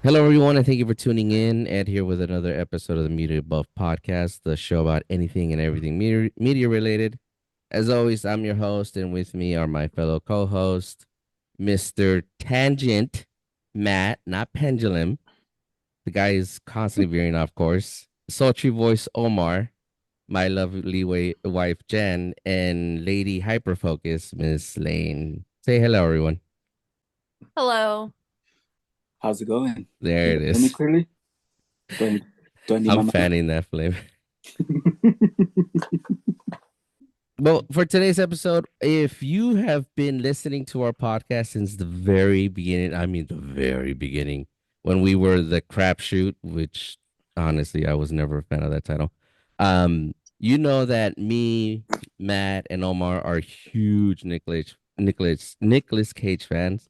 Hello, everyone, and thank you for tuning in. Ed here with another episode of the Media Buff Podcast, the show about anything and everything media related. As always, I'm your host, and with me are my fellow co-host, Mr. Tangent, Matt, not Pendulum. The guy is constantly veering off course. Sultry voice, Omar, my lovely wife, Jen, and Lady Hyperfocus, Miss Lane. Say hello, everyone. Hello. How's it going? There You it guys hear me is. clearly? Do I need my I'm mic? fanning that flame. Well, for today's episode, if you have been listening to our podcast since the very beginning, I mean the very beginning, when we were the crapshoot, which honestly I was never a fan of that title. You know that me, Matt, and Omar are huge Nicolas Cage fans.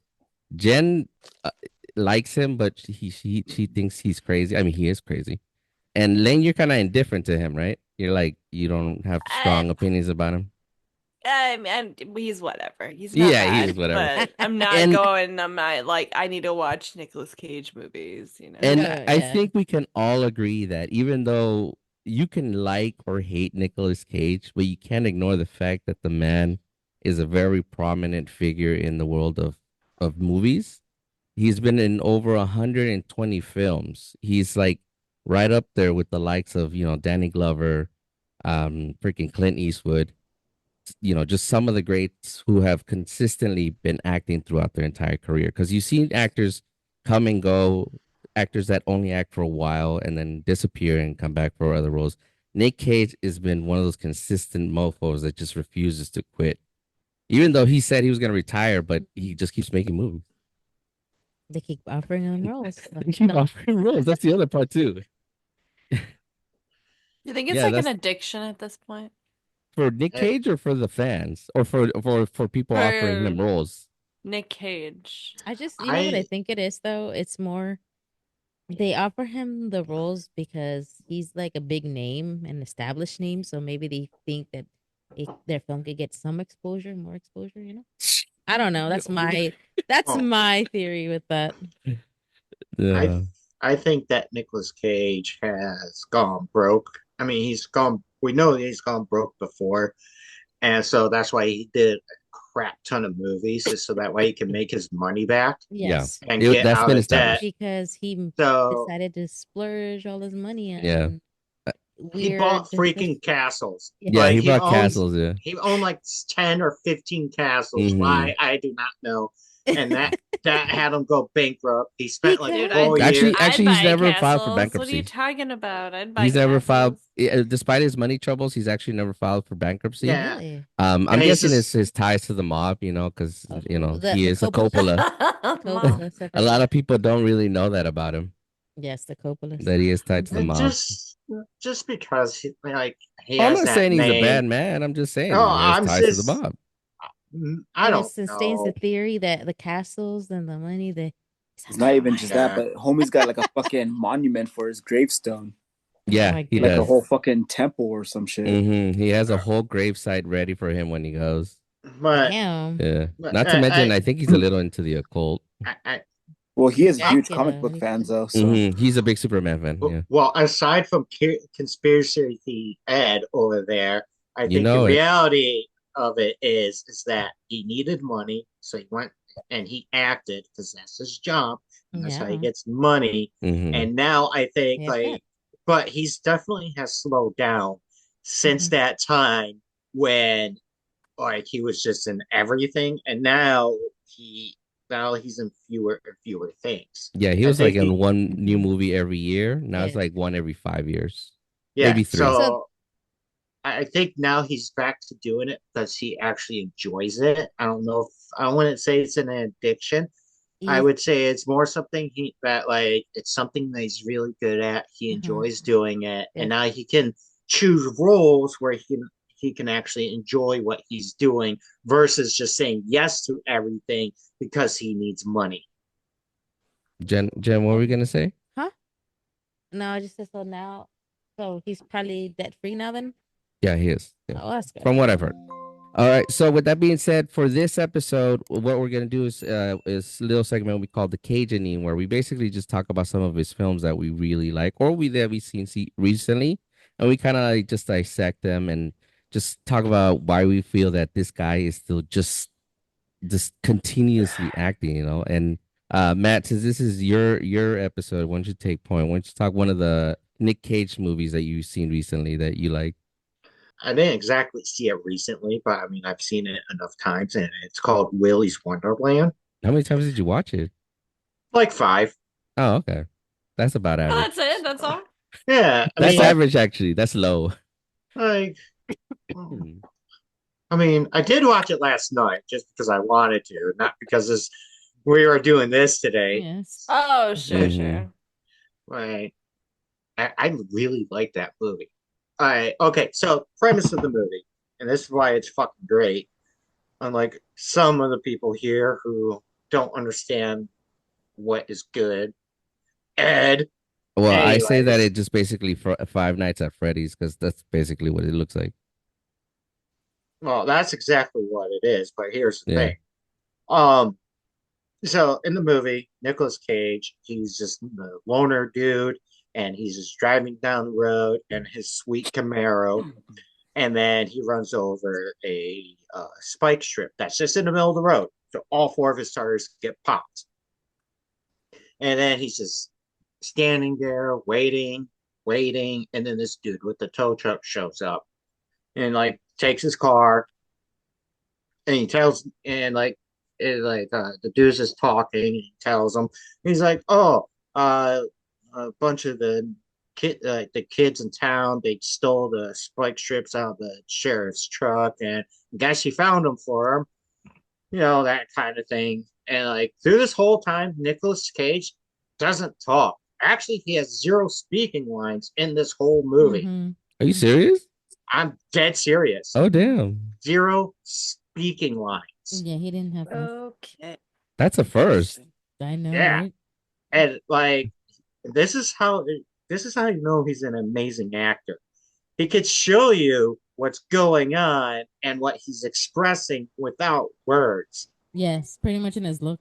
Jen uh, likes him, but she thinks he's crazy. I mean, he is crazy. And Lane, you're kind of indifferent to him, right? You're like you don't have I, strong opinions about him. and he's whatever. He's not Yeah, he was bad, whatever. but I'm not And going. I'm not like I need to watch Nicolas Cage movies. and I Yeah. think we can all agree that even though you can like or hate Nicolas Cage, but you can't ignore the fact that the man is a very prominent figure in the world of movies. He's been in over 120 films. He's like right up there with the likes of, Danny Glover, freaking Clint Eastwood, just some of the greats who have consistently been acting throughout their entire career. Because you've seen actors come and go, actors that only act for a while and then disappear and come back for other roles. Nick Cage has been one of those consistent mofos that just refuses to quit. Even though he said he was going to retire, but he just keeps making movies. They keep offering him roles. They keep offering roles. That's the other part too. You think it's Yeah, like an that's addiction at this point? for Nick Cage or for the fans or for people offering For him roles. Nick Cage. I just, you know what I I think it is though? It's more they offer him the roles because he's like a big name, an established name. So maybe they think that their film could get some exposure, more exposure. I don't know. That's oh my theory with that. I Yeah. I think that Nicolas Cage has gone broke. I mean, he's gone. We know he's gone broke before, and so that's why he did a crap ton of movies, just so that way he can make his money back Yeah. Yes, and get That's out been of debt. established. because he So decided to splurge all his money Yeah. on Uh, he weird. bought freaking castles. Yeah, Yes, he Like brought castles, yeah. he owned like 10 or 15 castles. Hmm. Why I do not know. And that had him go bankrupt. He spent like Dude, because 4 years. I'd He's buy never filed for castles. What are you bankruptcy. talking about? I'd buy He's never filed, castles. despite his money troubles, he's actually never filed for bankruptcy. Yeah. really I'm Yeah, he's guessing it's just his ties to the mob, because, he the is a Coppola, Coppola. Mom. Coppola A lot separate. of people don't really know that about him, Yes, the Coppolas. that he is tied to the mob. just because he I'm has not that saying he's a bad name. man. I'm just saying Oh, he has I'm ties to the just mob. I And it don't sustains the know. theory that the castles and the money that It's not oh even my just that, god, but homie's got like a fucking monument for his gravestone, oh Yeah, my he like a does. whole goodness. fucking temple or some shit. He has a whole gravesite ready for him when he goes. But, Damn. Yeah. but Not to mention, I think he's a little into the occult. I Well, he is huge comic Dracula. book fans though, so He's a big Superman fan. Yeah. well, aside from conspiracy Ed over there, I You think the know it. reality of it is that he needed money, so he went and he acted because that's his job, and that's how he Yeah. gets money. Hmm. And now I think Yeah, bet. like, but he's definitely has slowed down since Hmm. that time when like he was just in everything, and he now he's in fewer and fewer things. Yeah, he I was like think in the one new Hmm. movie every year. Now it's Yes. like one every 5 years, Yeah, maybe three. So so I think now he's back to doing it because he actually enjoys it. I don't know if I wouldn't say it's an addiction. I you would say it's more something he that like it's something that he's really good at. He mhm. enjoys doing it, and Yes. now he can choose roles where he can actually enjoy what he's doing versus just saying yes to everything because he needs money. Jen, what were we gonna say? Huh? No, I just said so now. So he's probably debt free now then? Yeah, he is. Yeah, Oh, that's good. from what I've heard. All right. So with that being said, for this episode, what we're gonna do is a little segment we call the Cagening, where we basically just talk about some of his films that we really like or we've seen recently, and we kind of like just dissect them and just talk about why we feel that this guy is still just continuously acting, you know. And Matt, since this is your episode, why don't you take point? Why don't you talk one of the Nick Cage movies that you've seen recently that you like? I didn't exactly see it recently, but I mean, I've seen it enough times, and it's called Willy's Wonderland. How many times did you watch it? Like five. Oh, okay. That's about Oh, average. that's it. That's all. Yeah, I That's mean, average, actually. That's low. like, Hmm. I mean, I did watch it last night just because I wanted to, not because we were doing this today. Yes. Oh, sure, Hmm. sure. Like, I really like that movie. Okay, so premise of the movie, and this is why it's fucking great. Unlike some of the people here who don't understand what is good. Ed, Well, I say that anyways, it just basically for Five Nights at Freddy's because that's basically what it looks like. well, that's exactly what it is. But here's the Yeah. thing. Um, so in the movie, Nicolas Cage, he's just the loner dude, and he's just driving down the road in his sweet Camaro, and then he runs over a spike strip that's just in the middle of the road. So all four of his tires get popped, and then he's just standing there waiting, waiting, and then this dude with the tow truck shows up and like takes his car and he tells and the dude's just talking and he tells him he's like, oh, a bunch of the kids in town, they stole the spike strips out of the sheriff's truck, and I guess he found them for him, that kind of thing. And like through this whole time, Nicolas Cage doesn't talk. Actually, he has zero speaking lines in this whole movie. Mm-hmm. Are you serious? I'm dead serious. Oh, damn. Zero speaking lines. Yeah, he didn't have much. Okay. That's a first. I know, Yeah. right? And like this is how you know he's an amazing actor. He could show you what's going on and what he's expressing without words. Yes, pretty much in his look.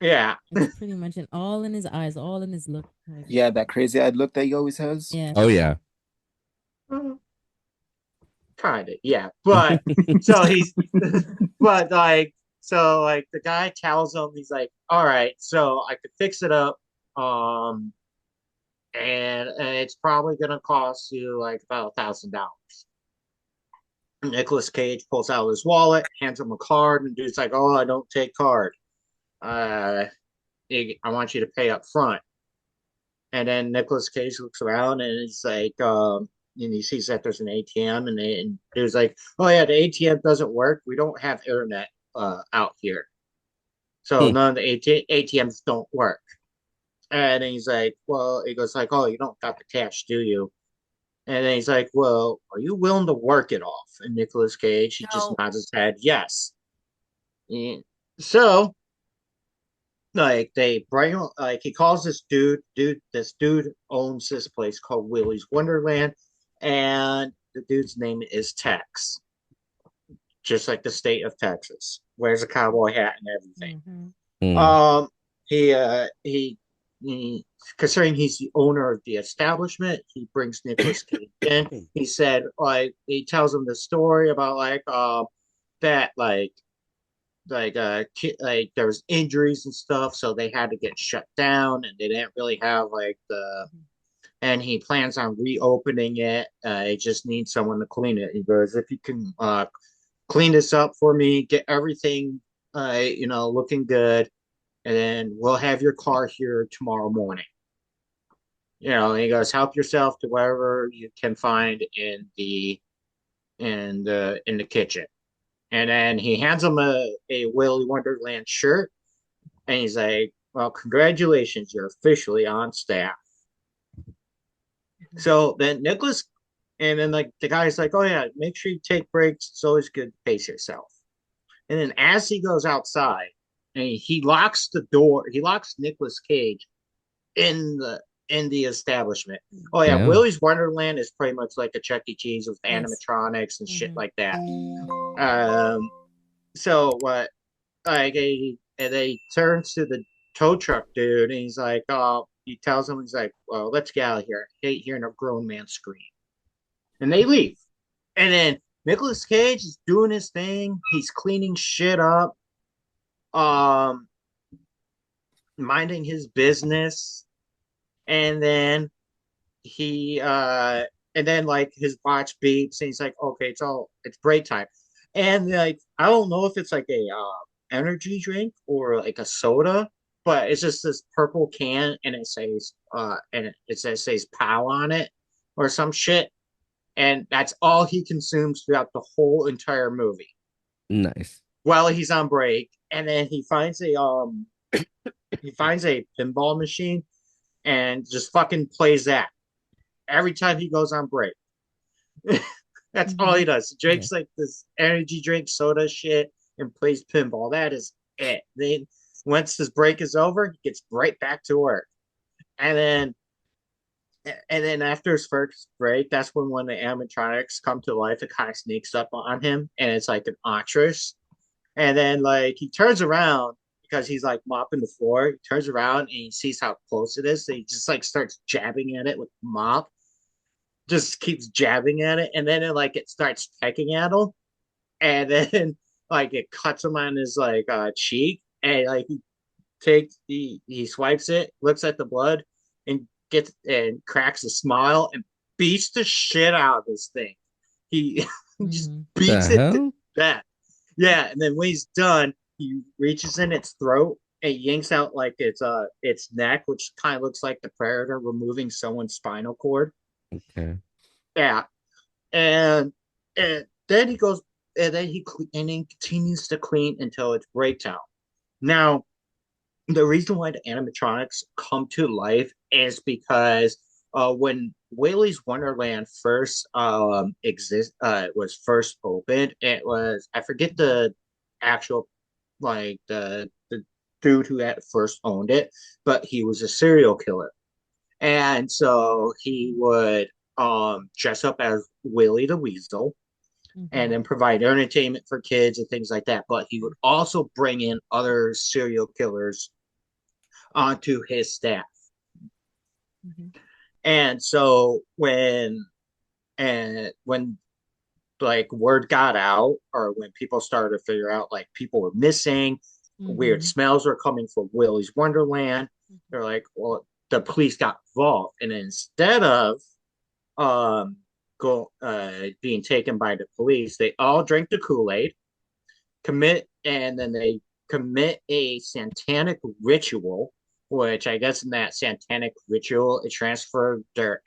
Yeah. It's pretty much all in his eyes, all in his look. Like, Yeah, that crazy-eyed look that he always has. yes. Oh, yeah. Kind of, yeah. But so he's but like the guy tells him, he's like, all right, so I could fix it up. And it's probably gonna cost you like about $1,000. Nicolas Cage pulls out his wallet, hands him a card, and the dude's like, "Oh, I don't take card. Uh, I want you to pay up front." And then Nicolas Cage looks around and he's like, and he sees that there's an ATM, and dude's like, "Oh yeah, the ATM doesn't work. We don't have internet out here, so Hmm. none of the ATMs don't work." And then he's like, "Well," he goes like, "Oh, you don't got the cash, do you?" And then he's like, "Well, are you willing to work it off?" And Nicolas Cage, he just No. nods his head, yes. And so, like, they bring, like, he calls this dude owns this place called Willy's Wonderland, and the dude's name is Tex, just like the state of Texas. Wears a cowboy hat and everything. Mm-hmm. Hmm. He considering he's the owner of the establishment, he brings Nicolas Cage in. He said, like, he tells him the story about that like there was injuries and stuff, so they had to get shut down, and they didn't really have like the. And he plans on reopening it. He just needs someone to clean it. He goes, if you can clean this up for me, get everything looking good, and then we'll have your car here tomorrow morning. He goes, help yourself to whatever you can find in the kitchen. And then he hands him a Willy Wonderland shirt, and he's like, well, congratulations, you're officially on staff. So then and then like the guy's like, oh yeah, make sure you take breaks. It's always good to pace yourself. And then as he goes outside, and he locks the door, he locks Nicolas Cage in the establishment. Oh yeah, Damn. Willy's Wonderland is pretty much like a Chuck E. Cheese with Yes. animatronics and shit Mhm. like that. Um, so what? Like and they turns to the tow truck dude, and he's like, "Oh," he tells him, he's like, "Well, let's get out of here. I hate hearing a grown man scream." And they leave. And then Nicolas Cage is doing his thing. He's cleaning shit up, um, minding his business, and then he and then like his watch beeps and he's like, okay, it's break time. And like I don't know if it's like a energy drink or like a soda, but it's just this purple can and it says says POW on it or some shit. And that's all he consumes throughout the whole entire movie Nice. while he's on break. And then he finds a pinball machine and just fucking plays that every time he goes on break. That's all he does. He Yeah. drinks like this energy drink, soda shit, and plays pinball. That is it. Then once his break is over, he gets right back to work. And then after his first break, that's when one of the animatronics come to life. It kind of sneaks up on him, and it's like an actress. And then like he turns around because he's like mopping the floor. He turns around and he sees how close it is. So he just like starts jabbing at it with the mop, just keeps jabbing at it, and then it starts pecking at him, and then like it cuts him on his like cheek, and like he swipes it, looks at the blood, and gets and cracks a smile and beats the shit out of this thing. He just The beats it to hell? death. Yeah, and then when he's done, he reaches in its throat and yanks out like its neck, which kind of looks like the predator removing someone's spinal cord. Okay. Yeah, and then he goes and then and he continues to clean until it's breakdown. Now, the reason why the animatronics come to life is because when Willy's Wonderland first was first opened, it was I forget the actual like the dude who had first owned it, but he was a serial killer. And so he would dress up as Willie the Weasel and then provide entertainment for kids and things like that. But he would also bring in other serial killers onto his staff. And so when like word got out or when people started to figure out like people were missing, weird smells were coming from Willy's Wonderland, they're like, well, the police got involved. And instead of being taken by the police, they all drink the Kool-Aid, and then they commit a satanic ritual, which I guess in that satanic ritual, it transferred their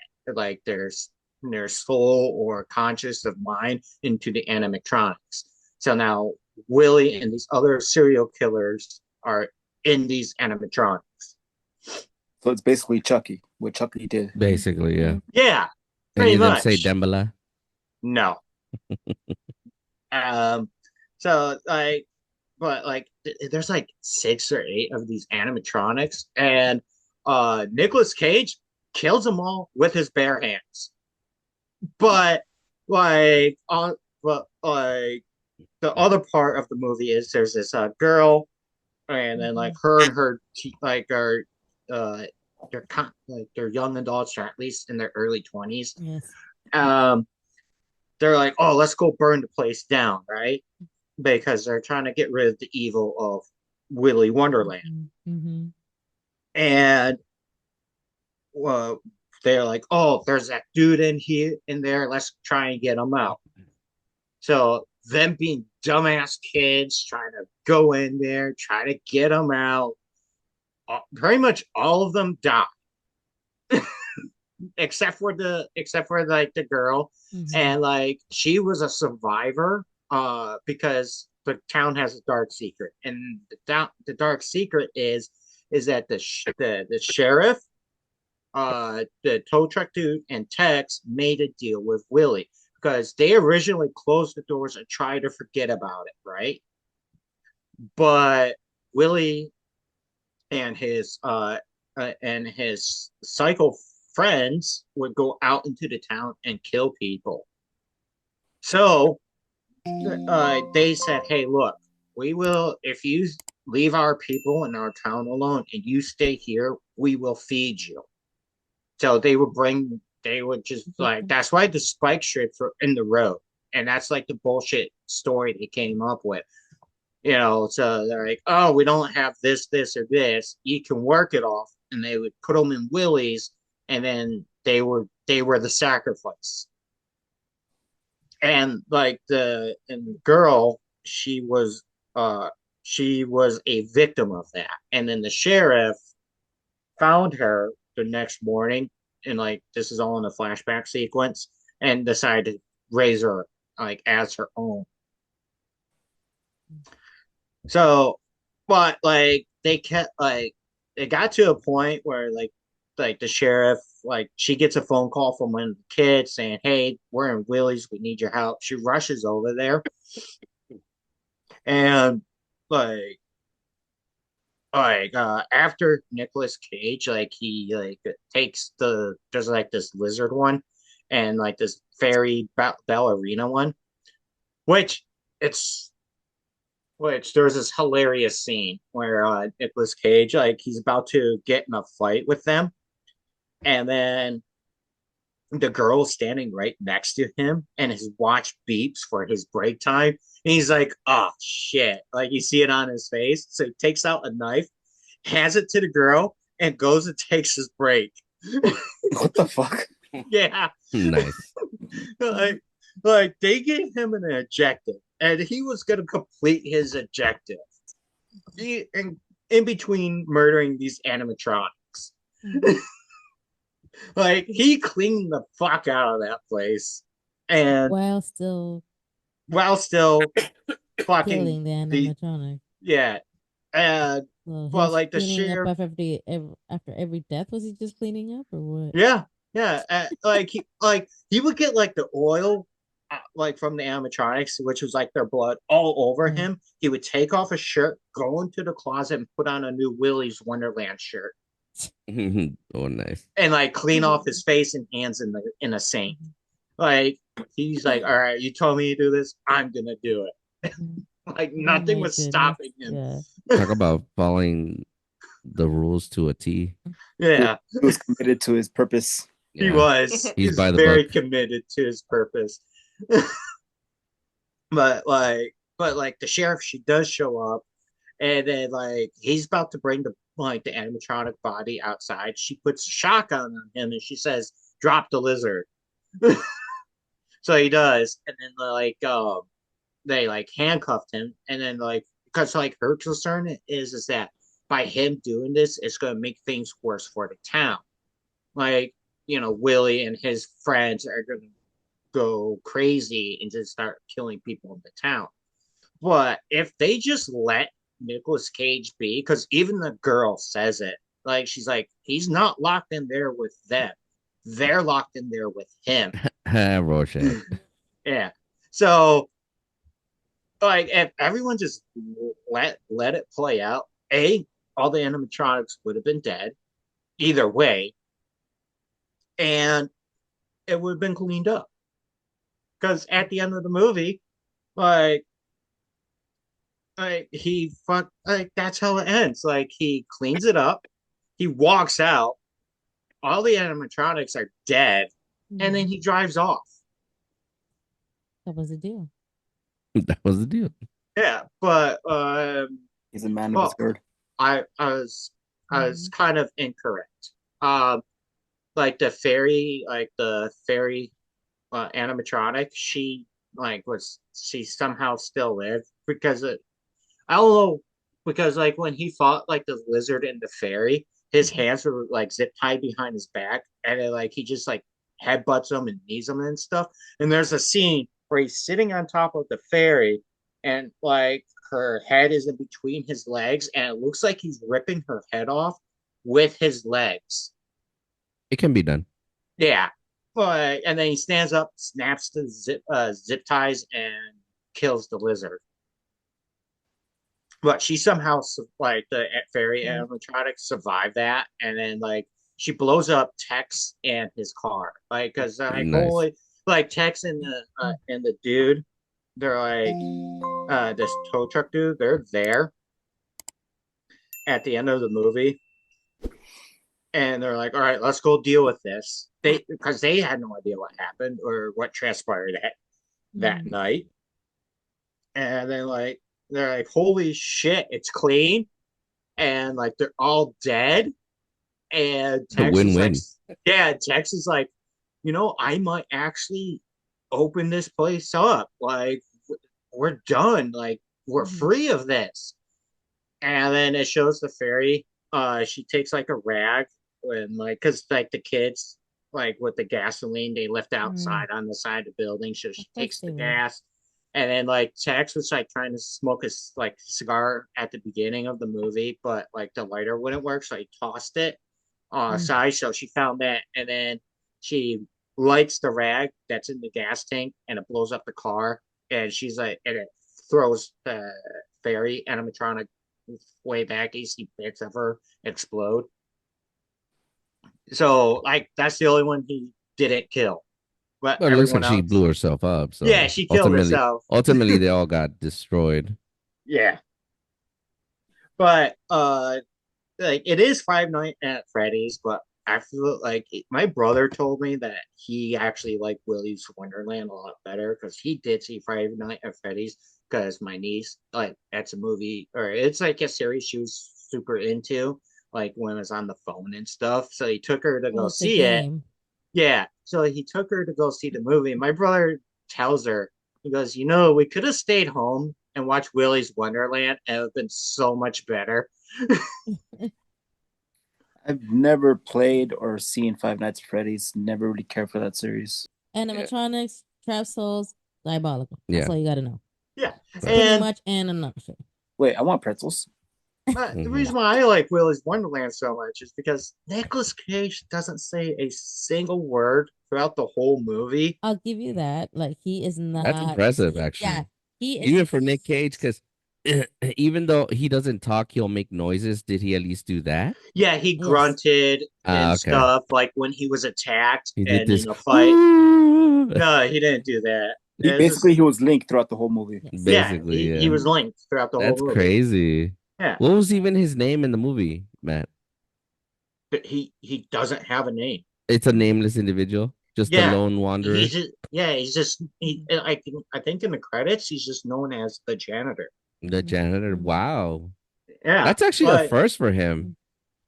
soul or conscious of mind into the animatronics. So now Willie and these other serial killers are in these animatronics. So it's basically Chucky, what Chucky did. Basically, yeah. Yeah, Any pretty of them much. say Dembala? No. So like, but like, there's like 6 or 8 of these animatronics, and Nicolas Cage kills them all with his bare hands. But like, like the other part of the movie is there's this girl, and then like her and her like are they're young adults, or at least in their early 20s. Yes. They're like, oh, let's go burn the place down, right? Because they're trying to get rid of the evil of Willy Wonderland. And well, they're like, oh, there's that dude in there. Let's try and get him out. So them being dumbass kids trying to go in there, try to get him out. Pretty much all of them die. except for like the girl, and like she was a survivor because the town has a dark secret, and the dark secret is that the sheriff, the tow truck dude, and Tex made a deal with Willie because they originally closed the doors and tried to forget about it, right? But Willie and his psycho friends would go out into the town and kill people. So they said, "Hey, look, we will if you leave our people in our town alone and you stay here, we will feed you." So they would just like that's why the spike strips were in the road, and that's like the bullshit story they came up with. So they're like, "Oh, we don't have this, or this. You can work it off," and they would put them in willies, and then they were the sacrifice. And like the girl, she was a victim of that, and then the sheriff found her the next morning, and like this is all in a flashback sequence, and decided to raise her like as her own. So, but like they kept like it got to a point where like the sheriff, like she gets a phone call from one of the kids saying, "Hey, we're in Willie's, we need your help." She rushes over there, and like after Nicolas Cage, like he like takes there's like this lizard one and like this fairy ballerina one, which it's which there's this hilarious scene where Nicolas Cage, like he's about to get in a fight with them, and then the girl standing right next to him, and his watch beeps for his break time. And he's like, "Oh shit!" Like you see it on his face. So he takes out a knife, hands it to the girl, and goes and takes his break. What the fuck? Yeah, Nice. like, like they gave him an objective, and he was gonna complete his objective. In between murdering these animatronics. Like he cleaned the fuck out of that place, and While still while still fucking killing the the animatronic. yeah, and So but he's like the cleaning up sheriff, after every death. Was he just cleaning up or what? yeah, yeah, like he would get like the oil, like from the animatronics, which was like their blood all over Right. him. He would take off his shirt, go into the closet, and put on a new Willy's Wonderland shirt, Oh, nice. and like clean off his face and hands in a sink. Like he's like, "All right, you told me to do this, I'm gonna do it." Mhm. Like Oh nothing my was goodness. stopping him. Yeah. Talk about following the rules to a T. Yeah, He was committed to his purpose. he Yeah, was. he's He's by the very book. committed to his purpose. But like the sheriff, she does show up, and then like he's about to bring the animatronic body outside. She puts a shotgun on him, and she says, "Drop the lizard." So he does, and then they like handcuffed him, and then like because like her concern is that by him doing this, it's going to make things worse for the town. Like Willie and his friends are going to go crazy and just start killing people in the town. But if they just let Nicolas Cage be, because even the girl says it, like she's like, he's not locked in there with them. They're locked in there with him. Rorschach. Yeah. So like if everyone just let it play out, all the animatronics would have been dead either way, and it would have been cleaned up. Because at the end of the movie, like he fuck like that's how it ends. Like he cleans it up, he walks out, all the animatronics are dead, and then Mhm. he drives off. That was the deal. That was the deal. Yeah, but He's a man of his well, word. I was Mhm. kind of incorrect. Like the fairy animatronic, she somehow still lived because I don't know, because like when he fought like the lizard and the fairy, his Mhm. hands were like zip tied behind his back, and then, like he just like headbutts him and knees him and stuff. And there's a scene where he's sitting on top of the fairy, and like her head is in between his legs, and it looks like he's ripping her head off with his legs. It can be done. Yeah, but and then he stands up, snaps the zip ties, and kills the lizard. But she somehow like the fairy Mhm. animatronic survived that, and then like she blows up Tex and his car, like because like Nice. holy, like Tex and the dude, they're like this tow truck dude. They're there at the end of the movie, and they're like, "All right, let's go deal with this." Because they had no idea what happened or what transpired that Mhm. night, and then like they're like, "Holy shit, it's clean," and like they're all dead. And A Tex is like, win-win. "Yeah," Tex is like, I might actually open this place up. Like, we're done. Like, we're Mhm. free of this. And then it shows the fairy. She takes like a rag and like, cause like the kids, like with the gasoline, they left Mhm. outside on the side of the building. So Of she course takes they the would. gas, and then like Tex was like trying to smoke a like cigar at the beginning of the movie, but like the lighter wouldn't work, so he tossed it Mm. side. So she found that, and then she lights the rag that's in the gas tank, and it blows up the car. And she's like, and it throws the fairy animatronic way back. You see bits of her explode. So like that's the only one he didn't kill, but But it looks like everyone she blew else, herself up. yeah, So she killed ultimately, herself. ultimately, they all got destroyed. Yeah, but like it is Five Nights at Freddy's, but I feel like my brother told me that he actually liked Willy's Wonderland a lot better because he did see Five Nights at Freddy's because my niece like that's a movie or it's like a series she was super into like when it was on the phone and stuff. So he took her to Oh, go it's a see it. game. Yeah, so he took her to go see the movie. My brother tells her, he goes, we could have stayed home and watched Willy's Wonderland and it would have been so much better. I've never played or seen Five Nights at Freddy's. Never really cared for that series. Animatronics, trap souls, diabolical. That's Yeah. all you gotta know. Yeah, It's Right. pretty and much in a nutshell. Wait, I want pretzels. the Mhm. reason why I like Willy's Wonderland so much is because Nicolas Cage doesn't say a single word throughout the whole movie. I'll give you that. Like he is That's not. impressive, Yeah, actually. he is. Even for Nick Cage, because even though he doesn't talk, he'll make noises. Did he at least do that? Yeah, he Yes. grunted and Ah, okay. stuff like when he was attacked He did and this. fight. No, he didn't do that. He It's basically just he was Link throughout the whole movie. Yes. yeah, Basically, he yeah. was linked throughout the whole That's movie. crazy. Yeah, What was even his name in the movie, Matt? but he doesn't have a name. It's a nameless individual, just a Yeah, lone wanderer. he's just I think in the credits he's just known as the janitor. The janitor. Wow. Yeah, That's actually a but first for him.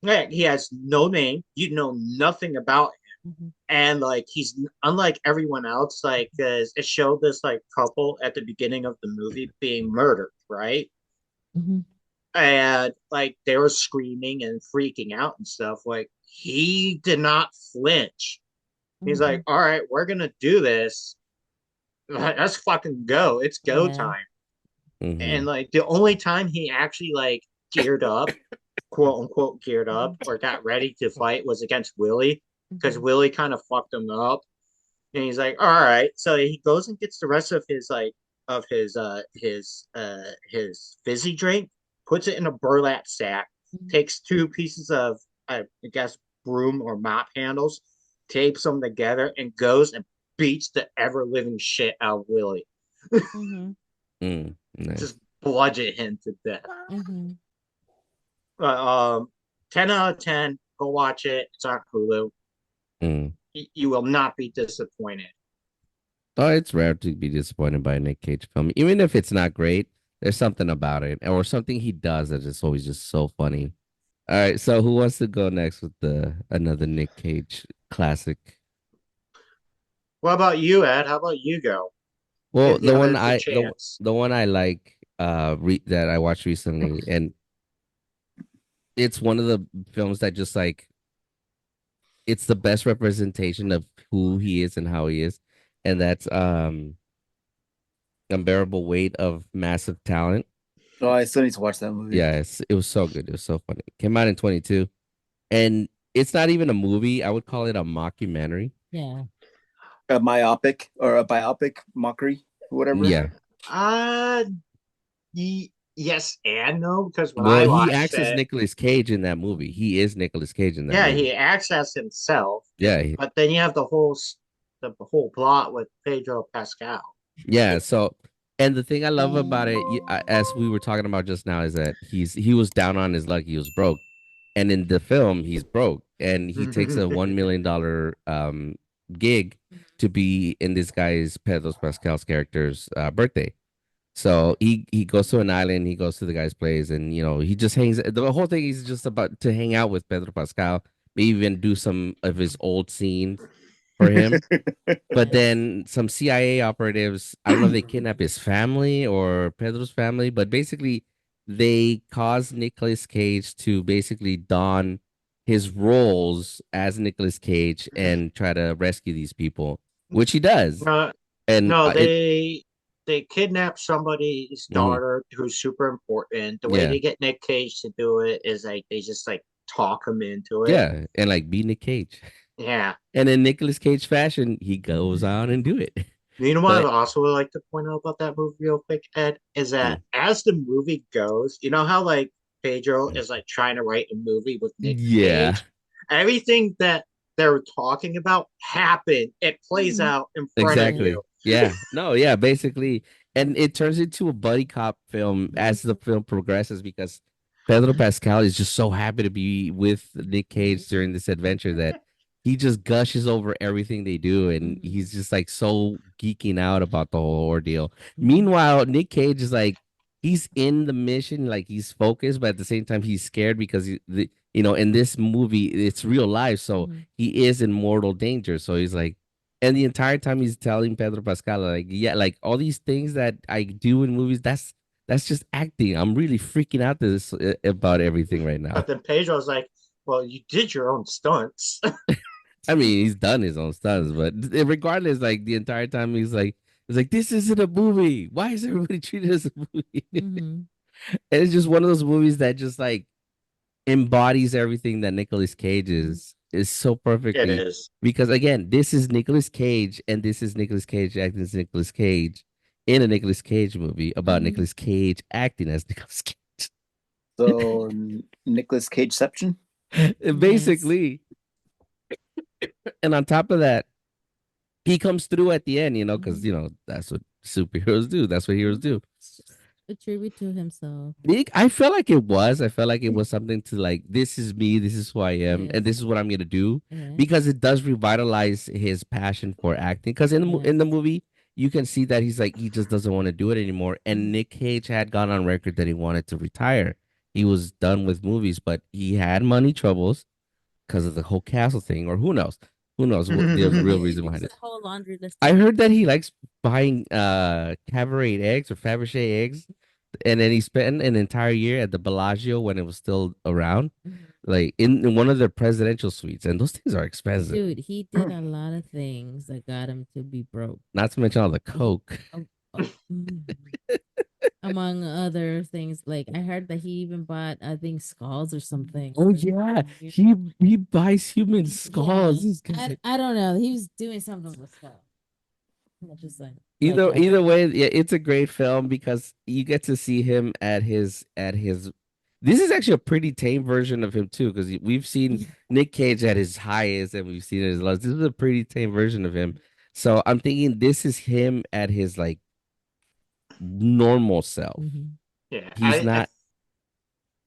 yeah, he has no name. You know nothing about him, Mhm. and like he's unlike everyone else. Like, 'cause it showed this like couple at the beginning of the movie being murdered, right? Mhm. And like they were screaming and freaking out and stuff. Like he did not flinch. He's like, Mhm. "All right, we're gonna do this. Let's fucking go. It's go Yeah. time." And Hmm. like the only time he actually like geared up, quote unquote geared up Mhm. or got ready to fight was against Willie because Mhm. Willie kind of fucked him up. And he's like, all right. So he goes and gets the rest of his like of his fizzy drink, puts it in a burlap sack, Mhm. takes two pieces of I guess broom or mop handles, tapes them together, and goes and beats the ever living shit out of Willie. Mhm. Nice. Just bludgeon him to death. Mhm. But 10 out of 10. Go watch it. It's on Hulu. Mm. You will not be disappointed. Oh, it's rare to be disappointed by a Nick Cage film. Even if it's not great, there's something about it or something he does that is always just so funny. All right, so who wants to go next with the another Nick Cage classic? What about you, Ed? How about you go? Well, Give one it the I chance. the one I like that I watched recently, and it's one of the films that just like it's the best representation of who he is and how he is, and that's Unbearable Weight of Massive Talent. Oh, I still need to watch that movie. Yes, it was so good. It was so funny. Came out in 22, and it's not even a movie. I would call it a mockumentary. Yeah. A myopic or a biopic mockery, whatever. Yeah. Uh, yes and no, because when Well, I he watched acts as it, Nicolas Cage in that movie. He is Nicolas Cage in that yeah, movie. he acts as himself, Yeah, but then you have the whole plot with Pedro Pascal. yeah. So And the thing I love about it, as we were talking about just now, is that he was down on his luck. He was broke, and in the film, he's broke, and he takes a $1 million gig to be in this guy's Pedro Pascal's character's birthday. So he goes to an island. He goes to the guy's place, and he just hangs. The whole thing is just about to hang out with Pedro Pascal, maybe even do some of his old scenes for him. But then some CIA operatives, I don't know if they kidnap his family or Pedro's family, but basically they cause Nicolas Cage to basically don his roles as Nicolas Cage and try to rescue these people, which he does. No, And no, it, they kidnap somebody's mhm, daughter who's super important. The way yeah, they get Nick Cage to do it is like they just like talk him into it. yeah, and like be Nick Cage. Yeah. And in Nicolas Cage fashion, he goes on and do it. You know what I But also would like to point out about that movie real quick, Ed, is that mm, as the movie goes, you know how like Pedro is like trying to write a movie with Nick yeah, Cage? Everything that they're talking about happened. It plays Mhm. out in front of Yeah. you. exactly. Yeah. No, yeah, basically. And it turns into a buddy cop film as the film progresses because Pedro Pascal is just so happy to be with Nick Cage during this adventure that he just gushes over everything they do and Mhm. he's just like so geeking out about the whole ordeal. Mhm. Meanwhile, Nick Cage is like he's in the mission, like he's focused, but at the same time he's scared because in this movie it's real life, so Mhm. he is in mortal danger. So he's like, and the entire time he's telling Pedro Pascal, like, yeah, like all these things that I do in movies, that's just acting. I'm really freaking out about everything right now. But then Pedro's like, well, you did your own stunts. I mean, he's done his own stunts, but regardless, like the entire time he's like, this isn't a movie. Why is everybody treating it as a movie? Mhm. And it's just one of those movies that just like embodies everything that Nicolas Cage is so It perfectly, is. because again, this is Nicolas Cage and this is Nicolas Cage acting as Nicolas Cage in a Nicolas Cage movie about Mhm. Nicolas Cage acting as Nicolas Cage. So Nicholas Cageception. Yes. Basically, and on top of that, he comes through at the end, because Mhm. that's what superheroes do. That's what heroes do. Just a tribute to himself. I felt like it was. I felt like it was something to like, this is me, this is who I am, and this Yes. is what I'm gonna do, Yeah. because it does revitalize his passion for acting. Because in the Yes. movie, you can see that he's like he just doesn't want to do it anymore. And Mhm. Nick Cage had gone on record that he wanted to retire. He was done with movies, but he had money troubles because of the whole castle thing, or who knows what the real reason behind It's it. a whole laundry list I of heard that he likes buying cabaret eggs or Fabergé eggs, and then he spent an entire year at the Bellagio when it was still around, Mhm. like in one of their presidential suites, and those things are expensive. Dude, he did a lot of things that got him to be broke. Not to mention all the He, coke. oh, oh, among other things, like I heard that he even bought, I think, skulls or something. Oh yeah, he buys human Yeah, skulls. This guy. I don't know. He was doing something with stuff. Not just like Either way, yeah, it's a great film because you get to see him at his. This is actually a pretty tame version of him too, because we've seen Nick Cage at his highest and we've seen it at his lowest. This is a pretty tame version of him. So I'm thinking this is him at his like normal self. Mhm. Yeah. He's not,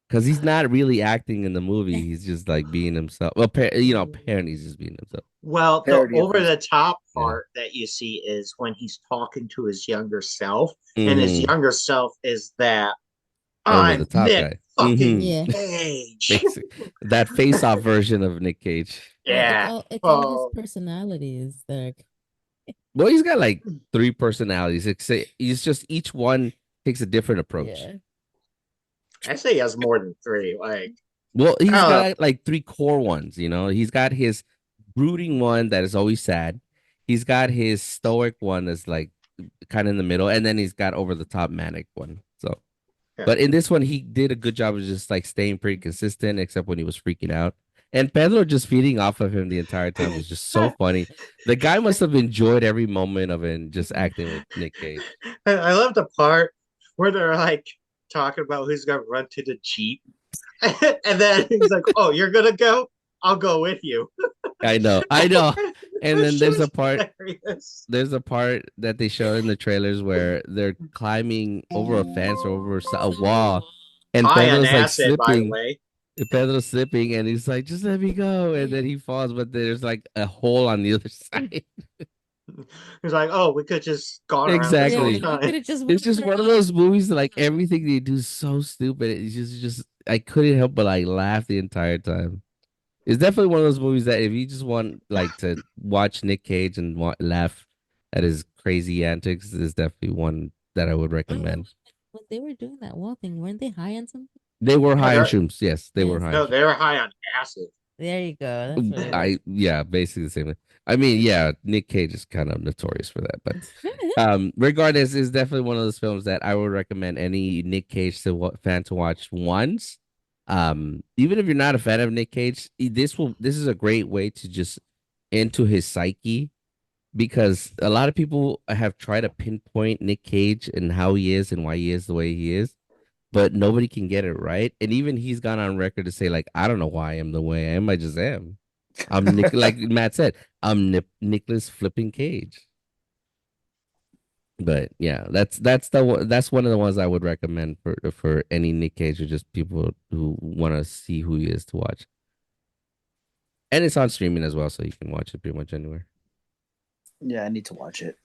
because he's not really acting in the movie. He's just like being himself. Well, apparently he's just being himself. Well, the Parody of over the himself. top Yeah. part that you see is when he's talking to his younger self, and his Hmm. younger self is that Over the I'm top Nick guy. fucking Yeah. Cage. Basic that face off version of Nick Cage. Well, Yeah. it's all his Oh, personalities that Well, he's got like three personalities. He's just each one takes a different approach. yeah. I say he has more than three. Like, Well, he's uh, got like three core ones, He's got his brooding one that is always sad. He's got his stoic one that's like kind of in the middle, and then he's got over the top manic one. So, yeah. but in this one, he did a good job of just like staying pretty consistent, except when he was freaking out. And Pedro just feeding off of him the entire time was just so funny. The guy must have enjoyed every moment of it and just acting with Nick Cage. I love the part where they're like talking about who's gonna run to the Jeep. And then he's like, "Oh, you're gonna go? I'll go with you." I know. And then She was hilarious. there's a part that they show in the trailers where they're climbing over a fence or over a wall, and High on Pedro's like acid, by the slipping. way. Pedro's slipping, and he's like, "Just let me go," and then he falls, but there's like a hole on the other side. He's like, "Oh, we could just gone around this Yeah, whole Exactly. you time." could have just It's went just one of those movies that, like, everything they do is so stupid. It's just I couldn't help but like laugh the entire time. It's definitely one of those movies that if you just want like to watch Nick Cage and laugh at his crazy antics, is definitely one that I would recommend. when they were doing that wall thing, weren't they high on something? They were No, high on they're shrooms. Yes, they were Yes. high on no, shrooms. they were high on acid. There you go. That's what it was. Yeah, basically the same thing. I mean, yeah, Nick Cage is kind of notorious for that, but regardless, it's definitely one of those films that I would recommend any Nick Cage fan to watch once. Even if you're not a fan of Nick Cage, this is a great way to just into his psyche, because a lot of people have tried to pinpoint Nick Cage and how he is and why he is the way he is, but nobody can get it right. And even he's gone on record to say, like, I don't know why I am the way I am. I just am. I'm Nick, like Matt said, I'm Nicholas flipping Cage. But yeah, that's one of the ones I would recommend for any Nick Cage, or just people who want to see who he is to watch. And it's on streaming as well, so you can watch it pretty much anywhere. Yeah, I need to watch it.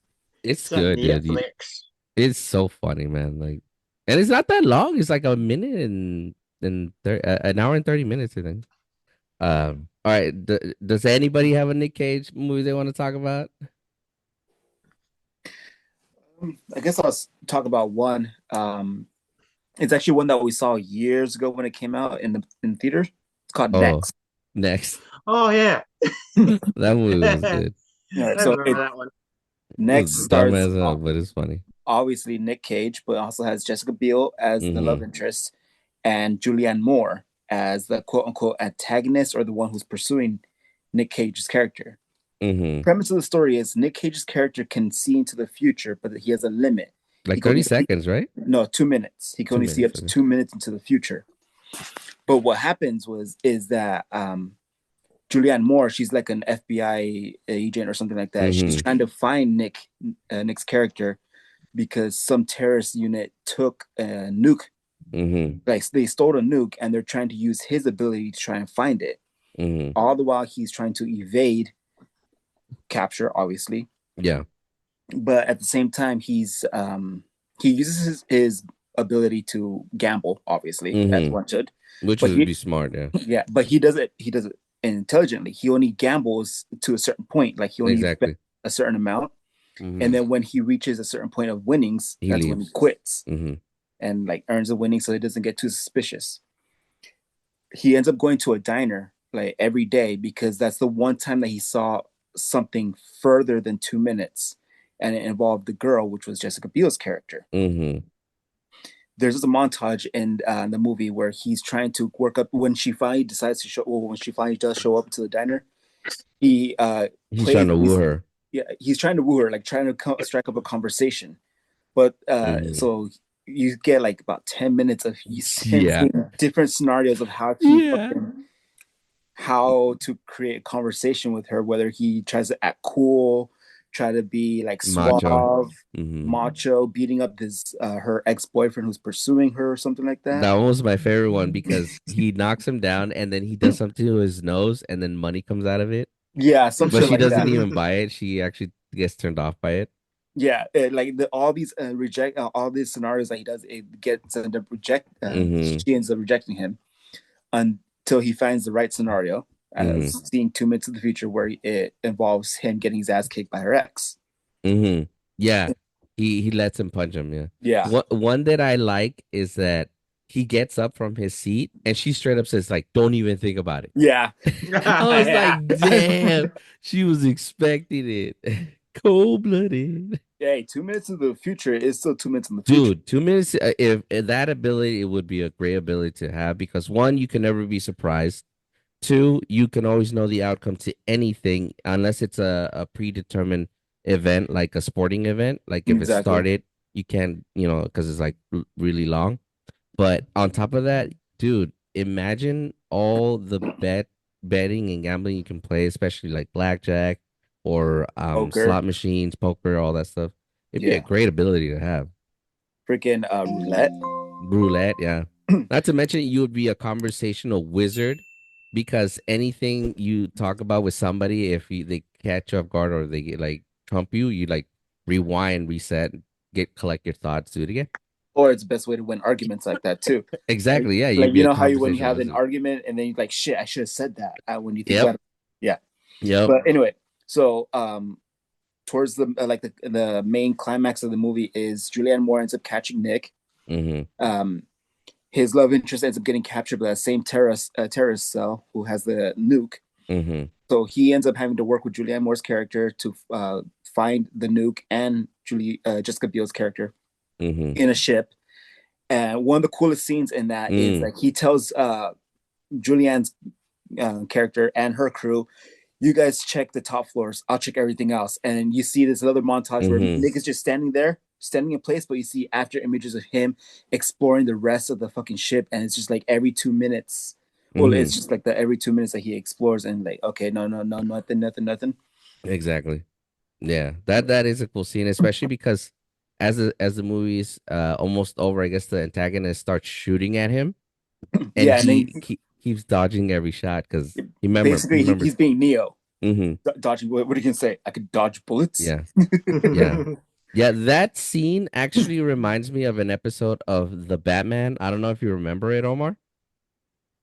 It's It's on good, dude. Netflix. It's so funny, man. Like, and it's not that long. It's like a minute and an hour and 30 minutes, I think. All right. Does anybody have a Nick Cage movie they want to talk about? I guess I'll talk about one. It's actually one that we saw years ago when it came out in theaters. It's called Oh, Next. Next. Oh yeah, That movie was good. All I right, so remember that one. It was Next dumb stars as hell, but it's funny. obviously Nick Cage, but also has Jessica Biel as the love Mm-hmm. interest and Julianne Moore as the quote unquote antagonist, or the one who's pursuing Nick Cage's character. Mm-hmm. Premise of the story is Nick Cage's character can see into the future, but he has a limit. He Like can 30 only see- seconds, right? No, 2 minutes. He can 2 only see up minutes, to okay. 2 minutes into the future. But what happens is that Julianne Moore, she's like an FBI agent or something like that. She's Mm-hmm. trying to find Nick's character, because some terrorist unit took a nuke. Mm-hmm. Like they stole a nuke, and they're trying to use his ability to try and find it. Mm-hmm. All the while he's trying to evade capture, obviously. Yeah. But at the same time, he uses his ability to gamble, obviously, as Mm-hmm. one should. Which But would be smart, yeah. Yeah, but he does it intelligently. He only gambles to a certain point. Like he only bet Exactly. a certain amount. Mm-hmm. And then when he reaches a certain point of winnings, He that's when he leaves. quits Mm-hmm. and like earns a winning, so he doesn't get too suspicious. He ends up going to a diner like every day, because that's the one time that he saw something further than 2 minutes, and it involved the girl, which was Jessica Biel's character. Mm-hmm. There's just a montage in the movie where he's trying to work up when she finally decides to show. Well, when she finally does show up to the diner, he He's trying to woo her. Yeah, he's trying to woo her, like trying to strike up a conversation. But so you get like about 10 minutes of him seeing different scenarios of how how to create a conversation with her, whether he tries to act cool, try to be like suave, macho, beating up her ex-boyfriend who's pursuing her or something like that. That one was my favorite one, because he knocks him down and then he does something to his nose and then money comes out of it. Yeah, something but she like doesn't that. even buy it. She actually gets turned off by it. Yeah, like all these all these scenarios that he does, it gets end up she ends up rejecting him until he finds the right scenario, seeing 2 minutes of the future, where it involves him getting his ass kicked by her ex. Yeah, he lets him punch him. Yeah. One that I like is that he gets up from his seat and she straight up says, like, don't even think about it. Yeah. I was like, damn, she was expecting it. Cold-blooded. Hey, 2 minutes in the future is still 2 minutes in the future. Dude, 2 minutes, if that ability, it would be a great ability to have, because one, you can never be surprised. Two, you can always know the outcome to anything, unless it's a predetermined event, like a sporting event. Like if it started, you can't, because it's like really long. But on top of that, dude, imagine all the betting and gambling you can play, especially like blackjack or Poker. slot machines, poker, all that stuff. It'd be a Yeah. great ability to have. Freaking roulette. Roulette, yeah. Not to mention you would be a conversational wizard because anything you talk about with somebody, if they catch you off guard or they get like trump you, you like rewind, reset, collect your thoughts, do it again. Or it's the best way to win arguments like that too. Exactly, yeah. Like You'd be you a know how when you conversational have an wizard. argument and then you're like, shit, I should have said that. When you think Yep. about it, yeah. Yep. But anyway, so towards the the main climax of the movie is Julianne Moore ends up catching Nick. Mm-hmm. His love interest ends up getting captured by that same terrorist cell who has the nuke. Mm-hmm. So he ends up having to work with Julianne Moore's character to find the nuke and Jessica Biel's character in a ship. And one of the coolest scenes in that is like he tells Julianne's character and her crew, you guys check the top floors, I'll check everything else. And you see this other montage where Nick is just standing in place, but you see after images of him exploring the rest of the fucking ship, and it's just like every 2 minutes. Well, it's just like every 2 minutes that he explores and like, okay, no, nothing. Exactly. Yeah, that is a cool scene, especially because as the movie's almost over, I guess the antagonist starts shooting at him, and yeah, he keeps dodging every shot because he remembers. He's being Neo. Mm-hmm. Dodging. What are you gonna say? I could dodge bullets. Yeah, yeah, yeah. That scene actually reminds me of an episode of the Batman. I don't know if you remember it, Omar.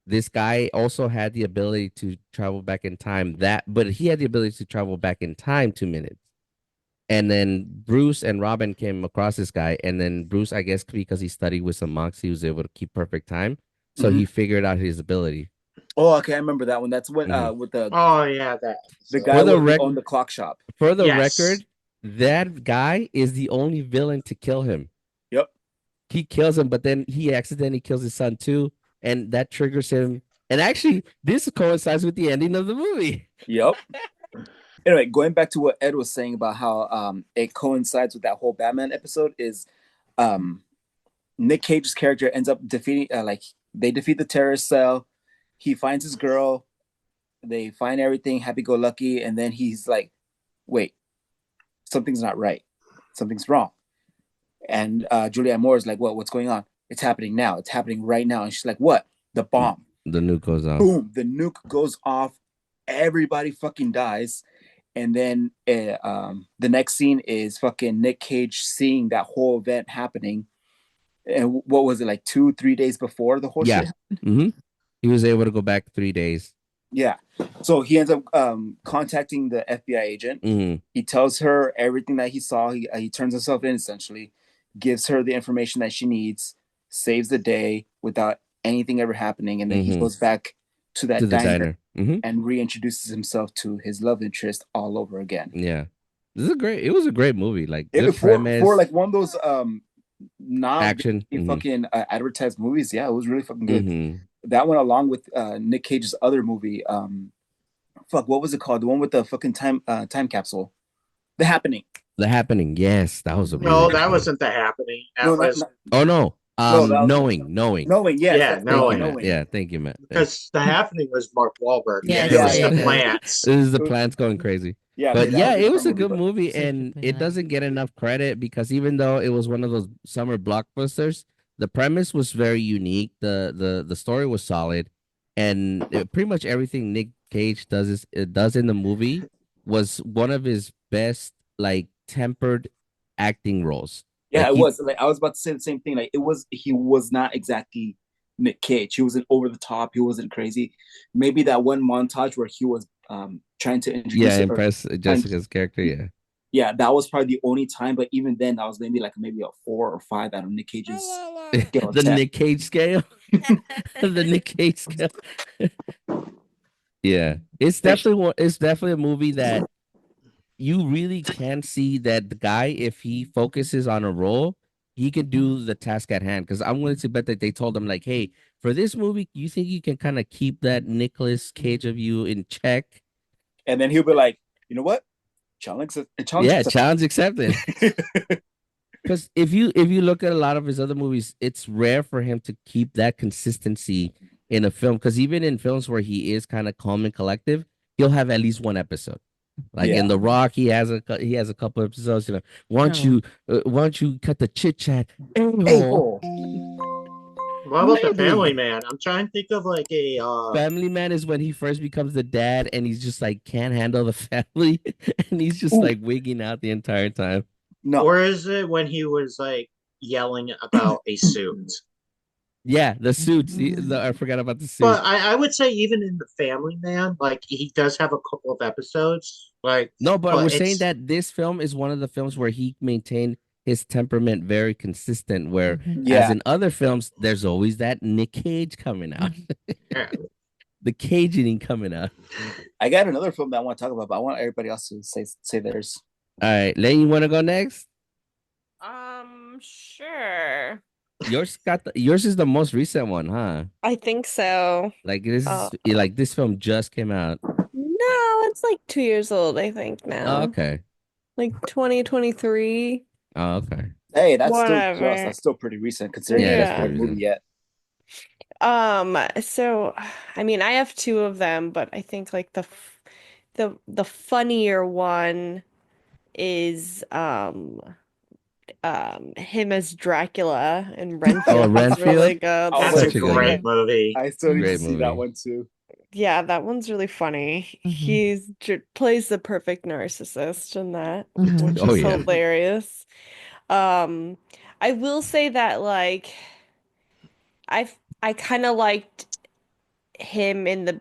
This guy also had the ability to travel back in time. But he had the ability to travel back in time 2 minutes. And then Bruce and Robin came across this guy, and then Bruce, I guess, because he studied with some monks, he was able to keep perfect time. So he figured out his ability. Oh, okay, I remember that one. That's when with the the guy who owned the clock shop. For the record, that guy is the only villain to kill him. Yep. He kills him, but then he accidentally kills his son too, and that triggers him. And actually, this coincides with the ending of the movie. Yep. Anyway, going back to what Ed was saying about how it coincides with that whole Batman episode is Nick Cage's character ends up defeating they defeat the terrorist cell. He finds his girl. They find everything happy-go-lucky, and then he's like, wait, something's not right. Something's wrong. And Julianne Moore is like, what's going on? It's happening now. It's happening right now. And she's like, what? The bomb. The nuke goes off. Boom. The nuke goes off. Everybody fucking dies. And then the next scene is fucking Nick Cage seeing that whole event happening. And what was it, like 2-3 days before the whole shit happened? Mm-hmm. He was able to go back 3 days. Yeah. So he ends up contacting the FBI agent. Mm-hmm. He tells her everything that he saw. He turns himself in, essentially, gives her the information that she needs, saves the day without anything ever happening. And then he goes back to that diner. And reintroduces himself to his love interest all over again. Yeah. It was a great movie. Like for like one of those action fucking advertised movies. Yeah, it was really fucking good. That one, along with Nick Cage's other movie, what was it called? The one with the fucking time capsule. The Happening. The Happening. Yes, that was a no, that wasn't The Happening. Oh no. Knowing. Yes. Knowing. Yeah, thank you, Matt. Because The Happening was Mark Wahlberg. Yeah, It was the plants. This is the plants going crazy. Yeah, but yeah, it was a good movie, and it doesn't get enough credit because even though it was one of those summer blockbusters, the premise was very unique. The story was solid, and pretty much everything Nick Cage does in the movie was one of his best, like, tempered acting roles. Yeah, it was. Like I was about to say the same thing. Like he was not exactly Nick Cage. He wasn't over the top. He wasn't crazy. Maybe that one montage where he was trying to introduce impress Jessica's character. Yeah, that was probably the only time. But even then, that was maybe a 4 or 5 out of Nick Cage's scale. The Nick Cage scale. The Nick Cage scale. Yeah, it's definitely a movie that you really can see that the guy, if he focuses on a role, he could do the task at hand. Because I'm willing to bet that they told him, like, hey, for this movie, you think you can kind of keep that Nicolas Cage of you in check? And then he'll be like, you know what? Challenge accepted. Because if you look at a lot of his other movies, it's rare for him to keep that consistency in a film. Because even in films where he is kind of calm and collective, he'll have at least one episode. Like in Yeah. The Rock, he has a couple episodes. You know, Oh. why don't you cut the chit chat, a-hole? A-hole. What about the Family Maybe. Man? I'm trying to think of like a Family Man is when he first becomes the dad and he's just like can't handle the family and he's just Ooh, like wigging out the entire time. no. or is it when he was like yelling about a suit? Yeah, the suits. Mhm. I forgot about the suit. But I would say even in the Family Man, like he does have a couple of episodes, like, No, but we're but saying it's that this film is one of the films where he maintained his temperament very consistent. Where, Mhm. as Yeah. in other films, there's always that Nick Cage coming out, Mhm. yeah. the Cagening coming out. I got another film that I want to talk about, but I want everybody else to say theirs. All right, Lane, you want to go next? Sure. Yours is the most recent one, huh? I think so. Like Uh, this film just came out. no, it's like 2 years old, I think Oh, now. okay. Like 2023. Oh, okay. Hey, Whatever. that's still pretty recent considering Yeah, it that's hasn't Yeah. been pretty a movie recent. yet. So I mean, I have two of them, but I think like the funnier one is him as Dracula in Oh, Renfield is really Renfield, good. Oh That's my a such a good god. great one. movie. I still need to Great see that movie. one too. Yeah, that one's really funny. Mhm. Plays the perfect narcissist in that, Mhm. which Oh is yeah. hilarious. Um, I will say that like I kind of liked him in the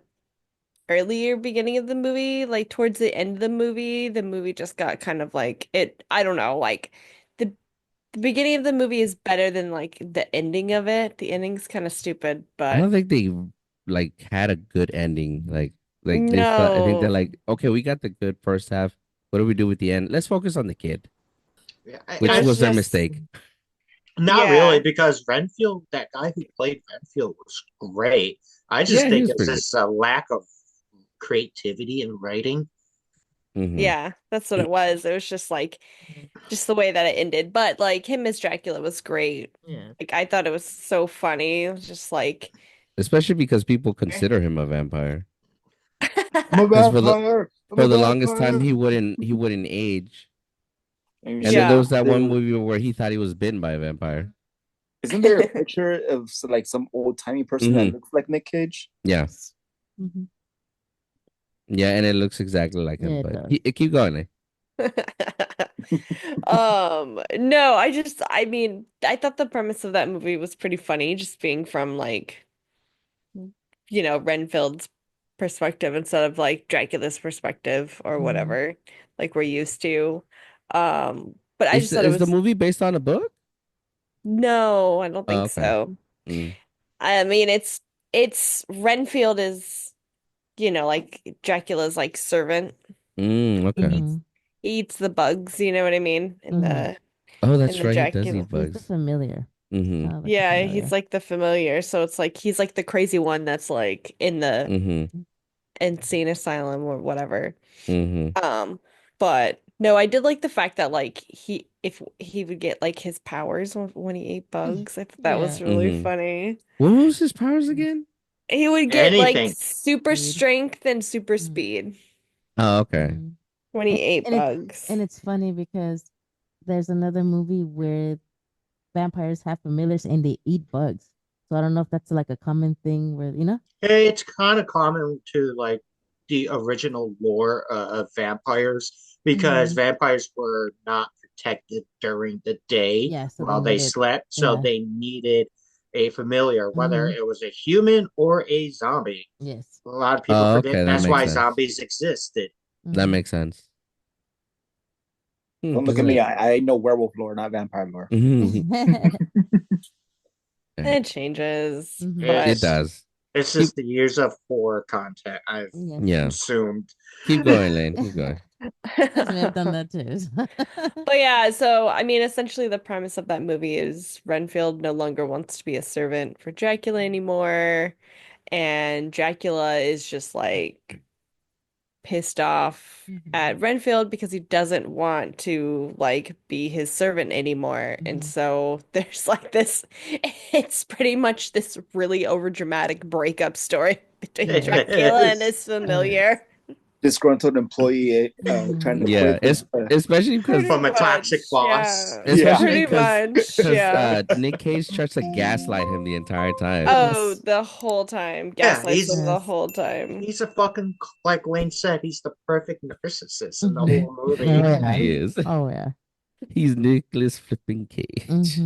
earlier beginning of the movie, like towards the end of the movie just got kind of like it, I don't know, like the the beginning of the movie is better than like the ending of it. The ending's kind of stupid, I but don't think they like had a good ending. Like they thought. I think they're no. like, okay, we got the good first half. What do we do with the end? Let's focus on the kid, Yeah, It which was was their just mistake. not really, yeah. because Renfield, that guy who played Renfield, was great. I just Yeah, he think was it's pretty good. just a lack of creativity in writing. Hmm. Yeah, that's what it was. It was just like just the way that it ended. But like him as Dracula was great. Yeah. Like I thought it was so funny. It was just like Especially because people consider him a vampire. I'm a Because vampire. I'm for a the longest time vampire. he wouldn't age. And then there yeah. was that one movie where he thought he was bitten by a vampire. Isn't there a picture of like some old timey person that Hmm. looks like Nick Cage? Yeah, Mhm. yeah, and it looks exactly like him. Yeah, it But does. keep going. Eh? No, I mean, I thought the premise of that movie was pretty funny, just being from like, Renfield's perspective instead of like Dracula's perspective or Mhm. whatever, like we're used to. But I just thought it Is the was movie based on a book? no, I don't Oh, think okay. so. Mm. I mean, it's Renfield is, like Dracula's like servant. He Okay. eats Mhm. he eats the bugs, you know what I mean? In Mhm. the Oh, in that's the right. He does Dracula. eat He's the bugs. familiar. Mm-hmm. Like a Yeah, he's familiar. like the familiar. So it's like he's like the crazy one that's like in the Mm-hmm. insane asylum or whatever. Mm-hmm. Um, but no, I did like the fact that like if he would get like his powers when he ate bugs. I thought that Yeah. was really Mm-hmm. funny. What was his powers again? He would get like Anything. super Speed. strength and super Mhm. speed Oh, okay. Mhm. when he ate And bugs. it's funny because there's another movie where vampires have familiars and they eat bugs. So I don't know if that's like a common thing where Hey, it's kind of common to like the original lore of vampires, because Mhm. vampires were not protected during the day Yeah, so they while they needed. slept, so Yeah. they needed a familiar, whether Mhm. it was a human or a zombie. Yes. A lot of people Oh, forget okay. That that's makes why sense. zombies existed. That Mhm. makes sense. Don't look at Doesn't me. it? I know werewolf lore, not vampire lore. It changes, Mhm. It but It's does. it's Keep just the years of horror content I've Yes. yeah. consumed. Keep going, Lane. Keep going. Trust me, I've done that too. But yeah, so I mean, essentially the premise of that movie is Renfield no longer wants to be a servant for Dracula anymore, and Dracula is just like pissed off Mhm. at Renfield because he doesn't want to like be his servant anymore. And Mhm. so there's like this, it's pretty much this really overdramatic breakup story between It Dracula and is. his Uh, familiar. disgruntled employee trying to Yeah, quit. especially because From a toxic boss. Yeah. especially Pretty much, yeah. Nick Cage tries to gaslight him the entire time. Oh, the whole time. Yeah, Gaslights him the whole time. he's a fucking, like Wayne said, he's the perfect narcissist in the Mhm. whole movie. Yeah. He is. Oh yeah. He's Nicholas flipping Cage.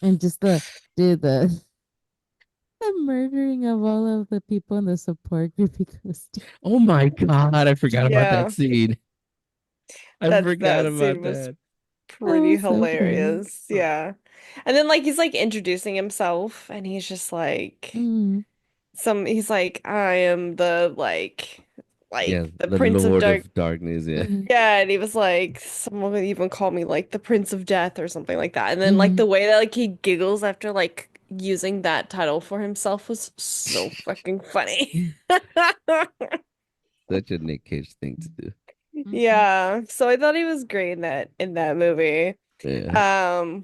And just the murdering of all of the people in the support group he goes to. Oh my god, I forgot about Yeah. that scene. I forgot That scene about was that. pretty Oh, so funny. hilarious. Yeah. And then like he's like introducing himself and he's just like Mm. he's like, I am the Yeah, the the Prince of Lord Dark. of Darkness. Yeah. Mhm. Yeah, and he was like, someone would even call me like the Prince of Death or something like that. And then like Mhm. the way that like he giggles after like using that title for himself was so fucking funny. Such a Nick Cage thing to do. Yeah, so I thought he was great in that movie. Yeah. I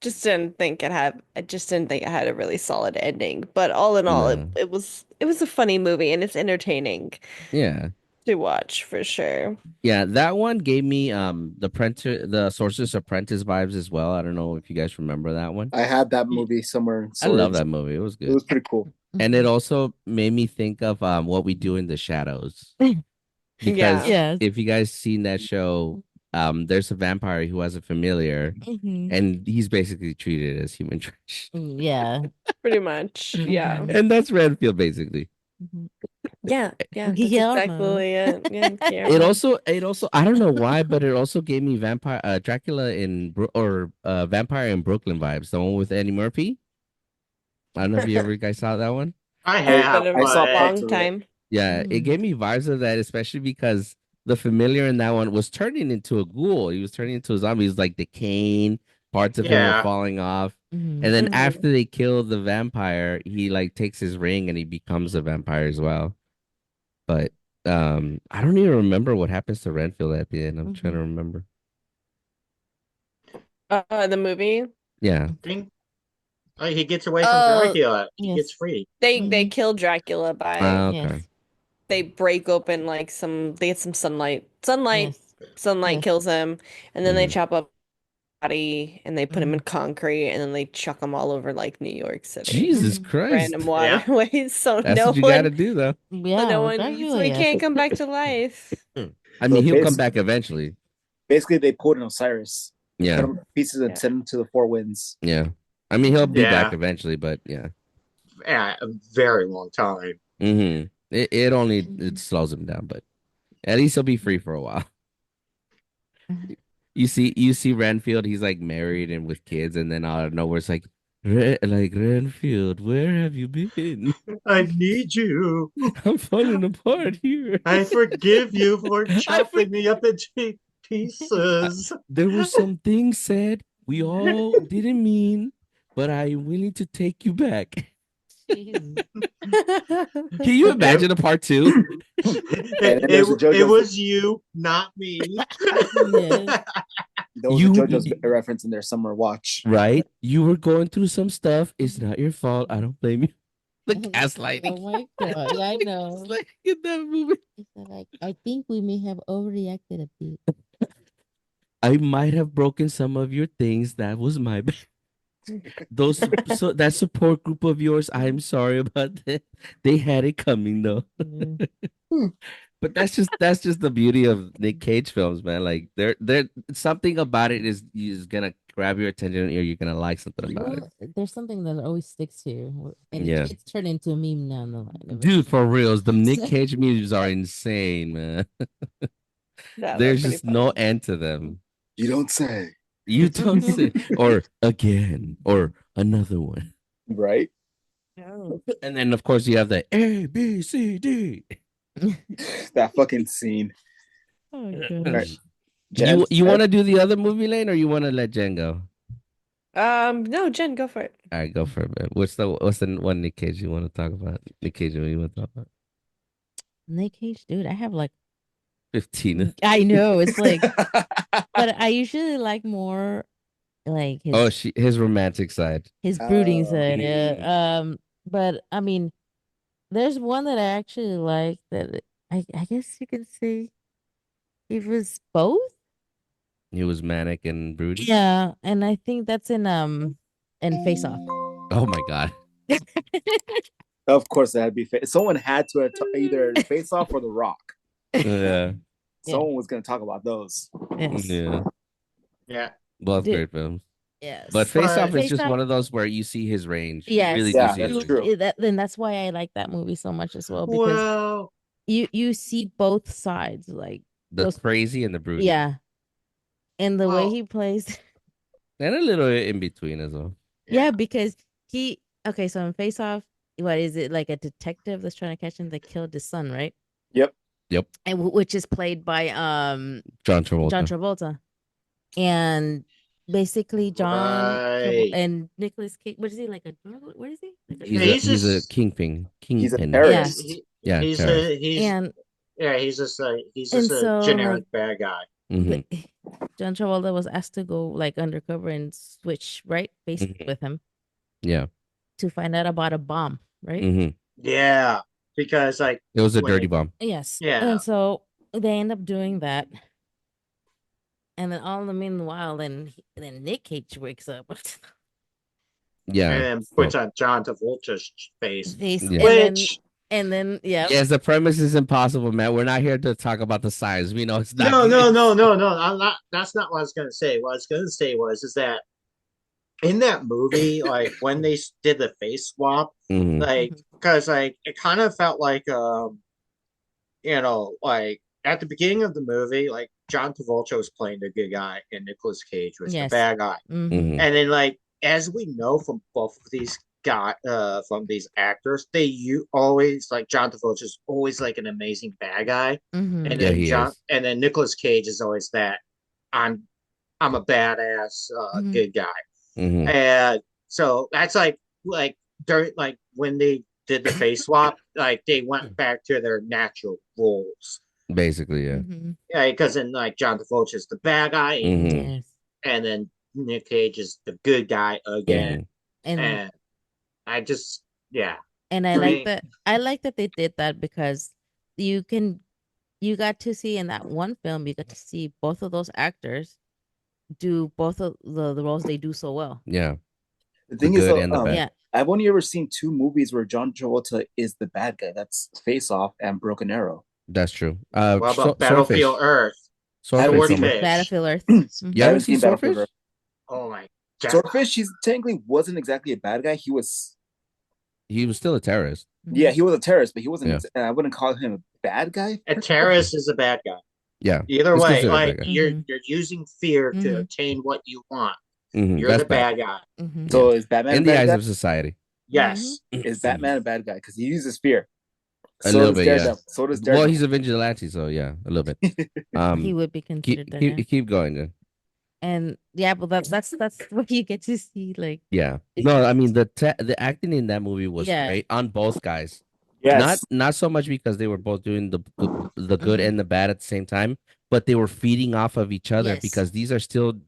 just didn't think it had a really solid ending. But all in all, No. it was a funny movie and it's entertaining Yeah. to watch for sure. Yeah, that one gave me the Sorcerer's Apprentice vibes as well. I don't know if you guys remember that one. I had that movie somewhere in I love storage. that movie. It was It good. was pretty cool. And it also made me think of What We Do in the Shadows. Because Yeah. Yes. if you guys seen that show, there's a vampire who has a familiar and he's basically treated as human trash. Yeah. Pretty much. Yeah. And that's Renfield basically. Yeah. Yeah. That's Guillermo. exactly it. Yeah. It Guillermo. also I don't know why, but it also gave me Dracula Vampire in Brooklyn vibes. The one with Eddie Murphy. I don't know if you ever guys saw that one. I It's have, been I a saw but parts long of it. time. Yeah, it gave me vibes of that, especially because the familiar in that one was turning into a ghoul. He was turning into a zombie. He was like decaying, parts of him were Yeah. falling off. Mhm. And then Mhm. after they kill the vampire, he like takes his ring and he becomes a vampire as well. But I don't even remember what happens to Renfield at the end. I'm trying to remember. The movie. Yeah. think he gets away from Oh, Dracula. He yes. gets free. they kill Dracula by Okay. Yes. they break open like they get some sunlight. Sunlight Yes. kills him, and then they Mhm. chop up his body and they put him in concrete and then they chuck him all over like New York City. Jesus Mhm. Christ. Random waterways. So That's no what you one gotta do though. Yeah. no with one so Dracula, he yes. can't come back to life. I mean, So he'll come back eventually. Basically, they pulled an Osiris, Yeah. cut him to pieces and Yeah. send him to the four winds. Yeah. I mean, he'll be Yeah. back eventually, but yeah. Yeah, a very long time. Mm-hmm. It slows him down, but at least he'll be free for a while. You see Renfield, he's like married and with kids, and then out of nowhere it's like Renfield, where have you been? I need you. I'm falling apart here. I forgive you for chopping me up into pieces. There were some things said we all didn't mean, but I'm willing to take you back. Jeez. Can you imagine a part two? then there's a JoJo's- It was you, not me. Yes. There was a JoJo's reference in there somewhere. Watch. Right? You were going through some stuff. It's not your fault. I don't blame you. The Oh gaslighting. my god! Yeah, I know. It's like in that movie. It's like I think we may have overreacted a bit. I might have broken some of your things. That was my bad. That support group of yours, I'm sorry about that. They had it coming though. But that's just the beauty of Nick Cage films, man. Like they're something about it is gonna grab your attention or you're gonna like something about it. Well, there's something that always sticks to you, and Yeah. it's turned into a meme down the line. Dude, for reals, the Nick Cage memes are insane, man. Yeah, There's they're just pretty no funny. end to them. You don't say. You don't say, or again, or another one. Right? And then of course you have the A, B, C, D. That fucking scene. Oh Right. Jen, You want to do the other movie lane, or you want to let Jen go? No, Jen, go for it. All right, go for it, man. What's the one Nick Cage you want to talk about? Nick Cage, what you want to talk about? Nick Cage, dude, I have like 15. I know it's like, but I usually like more like His romantic side. his brooding side. Mm. Yeah. But I mean, there's one that I actually like that I guess you can say he was both. He was manic and broody. Yeah, and I think that's in Face Off. Oh my God. Of course, that had to be someone had to have either Face Off or The Rock. Yeah. Someone was going to talk about those. Yes. Yeah. Yeah. Both Did- great films. But Yes. Face But Off is Face just Off. one of those where you see his range. You Yes. really do Yeah, see his that's range. true. Then that's why I like that movie so much as well, because well, you see both sides, like The those. crazy and the broody. Yeah, and the way well, he plays. And a little in between as well. Yeah, because he okay. So in Face Off, what is it, like a detective that's trying to catch him that killed his son, right? Yep. Yep. And which is played by John Travolta. John Travolta, and basically Right. and Nicolas Cage. What is he, like a drug? What is he? Like a He's drug- a He's he's a just kingpin. He's a Kingpin. terrorist. Yeah, he's terrorist. and he's just and a so generic like bad guy. the, John Travolta was asked to go like undercover and switch right base with him Yeah. to find out about a bomb, right? Mm-hmm. Yeah, because like It was a when- dirty bomb. Yes. Yeah. And so they end up doing that. And then all the meanwhile, then Nick Cage wakes up. Yeah. and puts on John Travolta's face, Yeah. which and then yeah. Yes, the premise is impossible, man. We're not here to talk about the size. We know it's not. no. I'm not. That's not what I was gonna say. What I was gonna say is that in that movie, like when they did the face swap, Mhm. like because like it kind of felt like like at the beginning of the movie, like John Travolta was playing the good guy and Nicolas Cage was Yes. the bad guy, Mhm. and then like as we know from both of these from these actors, you always like John Travolta is always like an amazing bad guy, Mhm. and Yeah, then he is. and then Nicolas Cage is always that I'm a badass good guy. Mhm. And so that's like during like when they did the face swap, like they went back to their natural roles. Basically, yeah. Mhm. Yeah, because then like John Travolta is the bad guy, Mhm. Yes. and then Nick Cage is the good guy again. Mhm. And I just yeah. And I For like me- that. I like that they did that because you got to see in that one film, you got to see both of those actors do both of the roles they do so well. Yeah. The thing The is, good though, and the bad. Yeah. I've only ever seen two movies where John Travolta is the bad guy. That's Face Off and Broken Arrow. That's true. What about Battlefield Earth? Swordfish. Swordfish. Battlefield Earth. You I haven't haven't seen seen Battlefield Swordfish? Earth. Oh my Swordfish, he technically wasn't exactly a bad guy. He was, He was still a terrorist. yeah, he was a terrorist, but he wasn't. Yeah. I wouldn't call him a bad guy. A terrorist is a bad guy. Yeah. Either It's way, considered a like bad guy. you're using fear to Mhm. obtain what you want. Mhm. You're That's the bad guy. Mhm. So is Batman In a the bad eyes guy? of society. Yes. Is Batman a bad guy? Because he uses fear. A So little does bit, yeah. Daredevil. So does Well, Daredevil. he's a vigilante, so yeah, a little bit. He would be considered that. Yeah. Keep going, then. And yeah, but that's what you get to see. Like Yeah. No, I mean the acting in that movie was Yeah. great on both guys. Yes. Not so much because they were both doing the good Mhm. and the bad at the same time, but they were feeding off of each other Yes. because these are still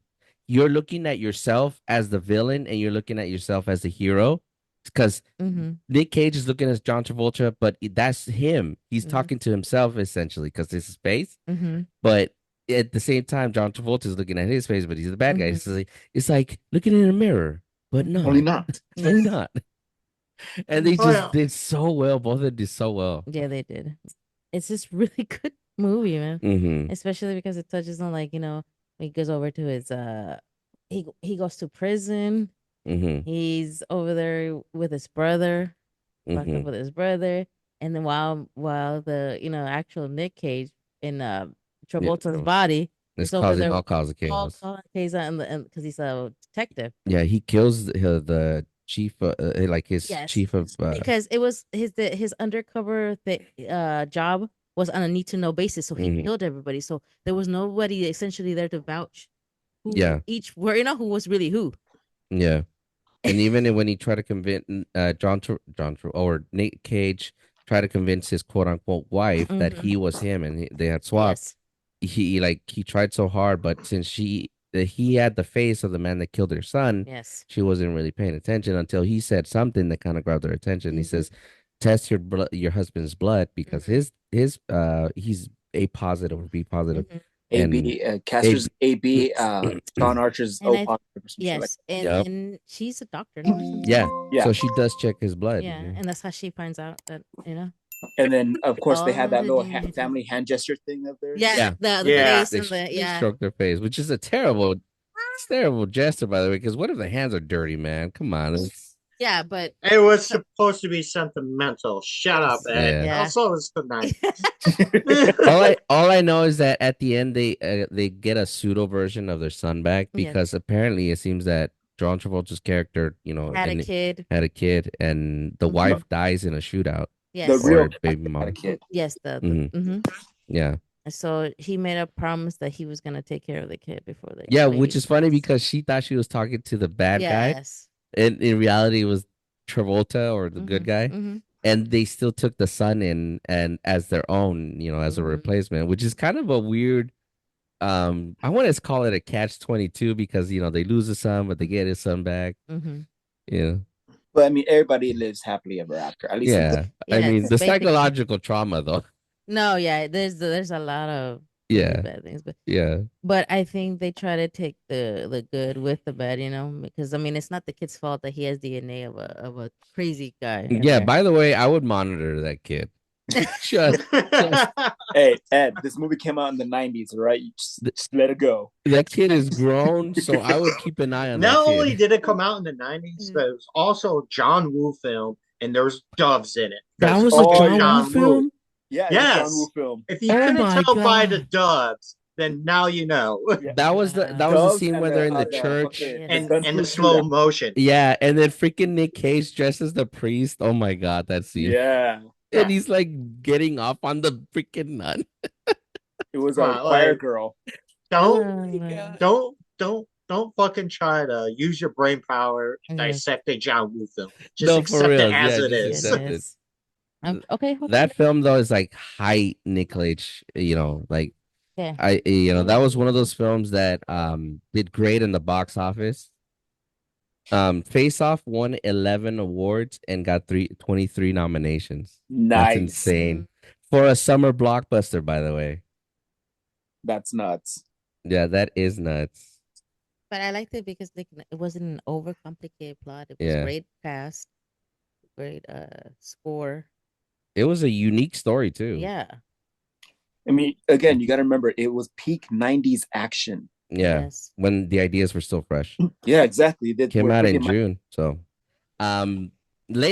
you're looking at yourself as the villain and you're looking at yourself as the hero. Because Mhm. Nick Cage is looking at John Travolta, but that's him. He's Mhm. talking to himself essentially because it's his face. Mhm. But at the same time, John Travolta is looking at his face, but he's the bad guy. Mhm. It's like looking in a mirror, but no, Only not. only not. And they Oh, just yeah. did so well. Both of them did so well. Yeah, they did. It's just really good movie, man. Mm-hmm. Especially because it touches on, like, when he goes over to his he goes to prison. Mm-hmm. He's over there with his brother, locked up Mm-hmm. with his brother, and then while the actual Nick Cage in Travolta's Travolta. body It's is over causing there all kinds of all chaos. calling Keza and because he's a detective. Yeah, he kills the chief, like his Yes. chief of. Because it was his undercover job was on a need to know basis, so he Mhm. killed everybody. So there was nobody essentially there to vouch who Yeah. each were, who was really who. Yeah, and even when he tried to convince or Nick Cage tried to convince his quote unquote wife that Mhm. he was him and they had swapped. Yes. He tried so hard, but since he had the face of the man that killed her son, Yes. she wasn't really paying attention until he said something that kind of grabbed her attention. He Mhm. says, test your husband's blood because his he's A positive or B positive, Mhm. and AB, A. Caster's AB, Sean Archer's And O I positive or some shit like yes, and Yep. and she's a doctor, no, or something. Yeah. yeah. So she does check his blood. Yeah, and that's how she finds out that And then of course they all had that the little DNA family hand gesture thing up there. Yeah, Yeah. the Yeah. face They, and the they yeah. stroke their face, which is a terrible gesture, by the way. Because what if the hands are dirty, man? Come on. Yeah, but It was supposed to be sentimental. Shut up, yes. Ed. Yeah. Yeah. Also, it's the 90s. All I know is that at the end they get a pseudo version of their son back Yes. because apparently it seems that John Travolta's character, Had a and kid. had a kid, and the Mhm. wife dies in a shootout Yes. The real or baby had a mom. kid. Yes, Mhm. Yeah, So he made a promise that he was gonna take care of the kid before the yeah, baby which is funny passed. because she thought she was talking to the bad guy, Yes. and in reality it was Travolta or the good guy. Mm-hmm. And they still took the son in and as their own, as a Mhm. replacement, which is kind of a weird. I want to call it a catch-22 because they lose his son, but they get his son back. Mm-hmm. Yeah, But I mean, everybody lives happily ever after. At least until yeah. I Yes, mean, the basically. psychological trauma, though. No, yeah, there's a lot of really Yeah, bad things, yeah, but I think they try to take the good with the bad, because I mean it's not the kid's fault that he has DNA of a crazy guy in yeah. there. By the way, I would monitor that kid. Just hey Ed, this movie came out in the 90s, right? You just let it go. that kid is grown, so I would keep an eye on that Not only kid. did it come out in the 90s, but it was also a John Woo film, and there's doves in it. That 'Cause was a fuck Oh John Woo yeah, John Woo. film. yeah, it's a John Woo Yes. film. If you Oh couldn't my tell by the god. doves, then now you know. Yeah, That was the Doves scene and where they're in the the church. fucking the Yes. gun And the school slow shootout. motion. Yeah, and then freaking Nick Cage dressed as the priest. Oh my god, that scene. Yeah, And he's like getting off on the freaking nun. it was Come a on, choir like girl. don't Oh my God. don't fucking try to use your brain power and Yes. dissect a John Woo film. Just No, for accept it real. as Yeah, it just is. accept it. Goodness. Okay. That film though is like height Nick Cage, like Yeah. that was one of those films that did great in the box office. Face Off won 11 awards and got 23 nominations. That's Nice. insane. For a summer blockbuster, by the way. That's nuts. Yeah, that is nuts. But I liked it because it wasn't an overcomplicated plot. It was Yeah. great cast, great score. It was a unique story too. Yeah. I mean, again, you got to remember it was peak 90s action. Yeah. Yes. When the ideas were still fresh. Yeah, exactly. Came out in June. So Lane,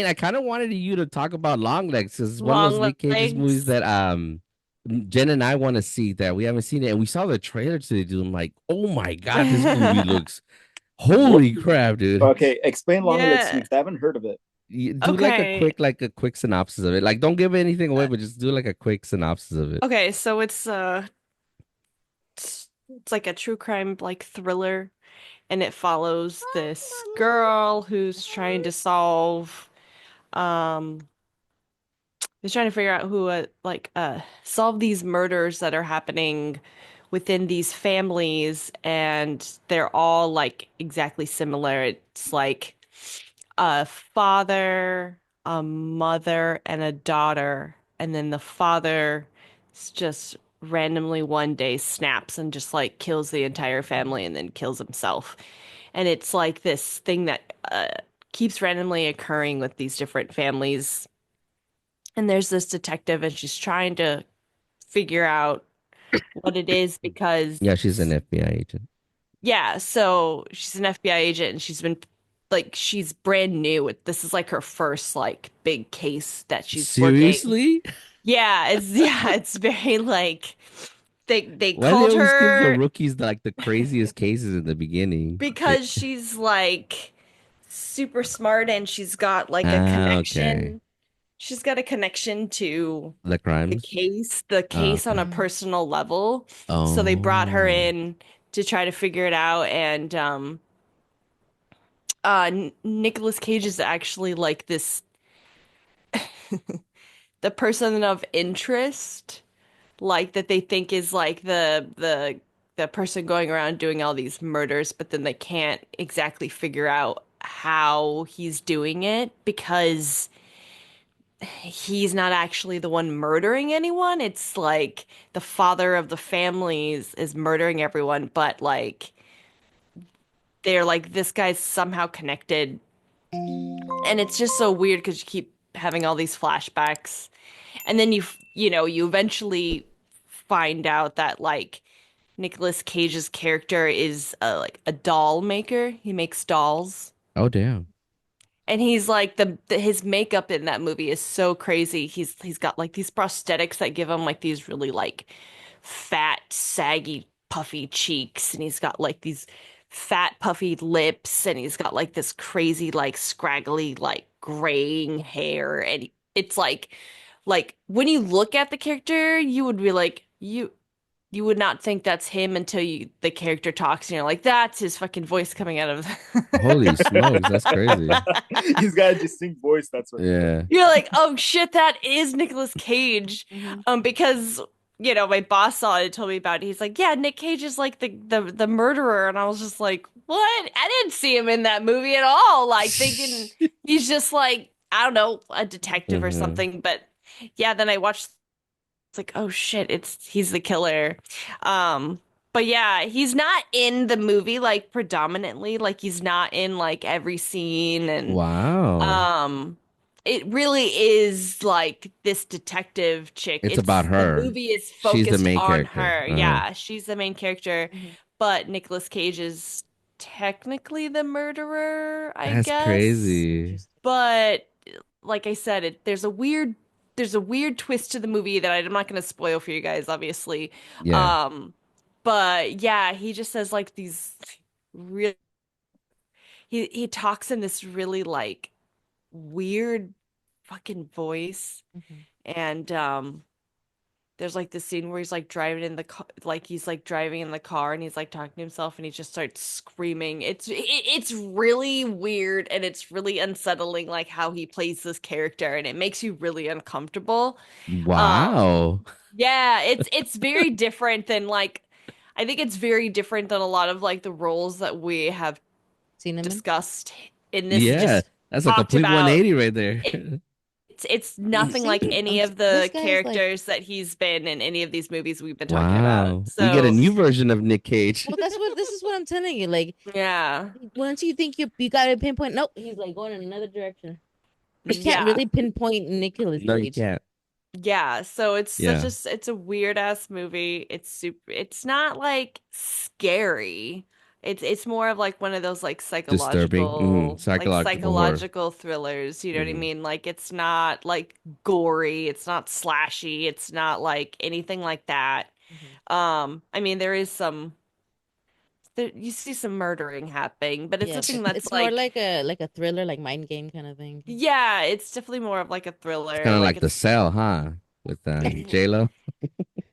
I kind of wanted you to talk about Long Legs because it's one of those Long Nick Cage's Legs. movies that Jen and I want to see that we haven't seen it, and we saw the trailer today, dude. I'm like, oh my god, this movie looks holy crap, dude. Okay, explain Long Legs to me Yeah. 'cause I haven't heard of it. You do like Okay. a quick synopsis of it. Like, don't give anything away, but just do like a quick synopsis of it. Okay, so it's like a true crime like thriller, and it follows this girl who's trying to um is trying to figure out who solve these murders that are happening within these families, and they're all like exactly similar. It's like a father, a mother, and a daughter, and then the father just randomly one day snaps and just like kills the entire family and then kills himself. And it's like this thing that keeps randomly occurring with these different families. And there's this detective, and she's trying to figure out what it is because, Yeah, she's an FBI agent. yeah, so she's an FBI agent, and she's brand new. This is like her first like big case that she's working. Seriously? It's very like they Why do they called always give the her rookies like the craziest cases in the beginning? because she's like super smart, and she's got like a Okay. connection. She's got a connection to The crimes? the case on Okay. a personal level. So they brought her Oh. in to try to figure it out, and Nicolas Cage is actually like this the person of interest, like that they think is like the person going around doing all these murders, but then they can't exactly figure out how he's doing it because he's not actually the one murdering anyone. It's like the father of the families is murdering everyone, but like they're like this guy's somehow connected. And it's just so weird because you keep having all these flashbacks. And then you eventually find out that like Nicolas Cage's character is like a doll maker. He makes dolls. Oh damn. And he's like his makeup in that movie is so crazy. He's got like these prosthetics that give him like these really like fat, saggy, puffy cheeks, and he's got like these fat, puffy lips, and he's got like this crazy, like scraggly, like graying hair, and it's like when you look at the character, you would be like you would not think that's him until the character talks, and you're like, that's his fucking voice coming out of. Holy smokes, that's crazy. He's got a distinct voice. That's what. Yeah. You're like, oh shit, that is Nicolas Cage. Mhm. Because my boss saw it and told me about it. He's like, yeah, Nick Cage is like the murderer, and I was just like, what? I didn't see him in that movie at all. Like thinking he's just like, I don't know, a detective or Hmm. something. But yeah, then I watched. It's like, oh shit, he's the killer. But yeah, he's not in the movie like predominantly, like he's not in like every scene and Wow. um it really is like this detective chick. It's about The her. movie is She's the focused main on character. her. Yeah, she's the main character, Mhm. but Nicolas Cage is technically the murderer, I That's guess. crazy. Interesting. But like I said, there's a weird twist to the movie that I'm not going to spoil for you guys, obviously. Yeah. But yeah, he just says like these real he talks in this really like weird fucking voice. Mhm. And there's like this scene where he's like driving in the car, like he's like driving in the car and he's like talking to himself and he just starts screaming. It's really weird and it's really unsettling like how he plays this character and it makes you really uncomfortable. Um Wow. yeah, it's very different than like I think it's very different than a lot of like the roles that we have Cinnamon. discussed in this Yeah. just That's a talked complete about. 180 right there. It's nothing See, like any of this the guy's like, characters that he's been in any of these movies we've been talking about. Wow. We get a So, new version of Nick Cage. well, that's what this is what I'm telling you. Like, yeah. once you think you got to pinpoint, nope, he's like going in another direction. You can't Yeah. really pinpoint Nicolas No, you Cage. can't. Yeah, so Yeah. it's a weird ass movie. It's not like scary. It's more of like one of those like Disturbing. Psychological horror. psychological thrillers, you know what I Hmm. mean? Like it's not like gory, it's not slashy, it's not like anything like that. Mhm. I mean you see some murdering happening, but it's Yeah, nothing that's it's more like like a thriller, like mind game kind of thing. yeah, it's definitely more of like a It's thriller. kind of Like like The it's Cell, huh? With J-Lo.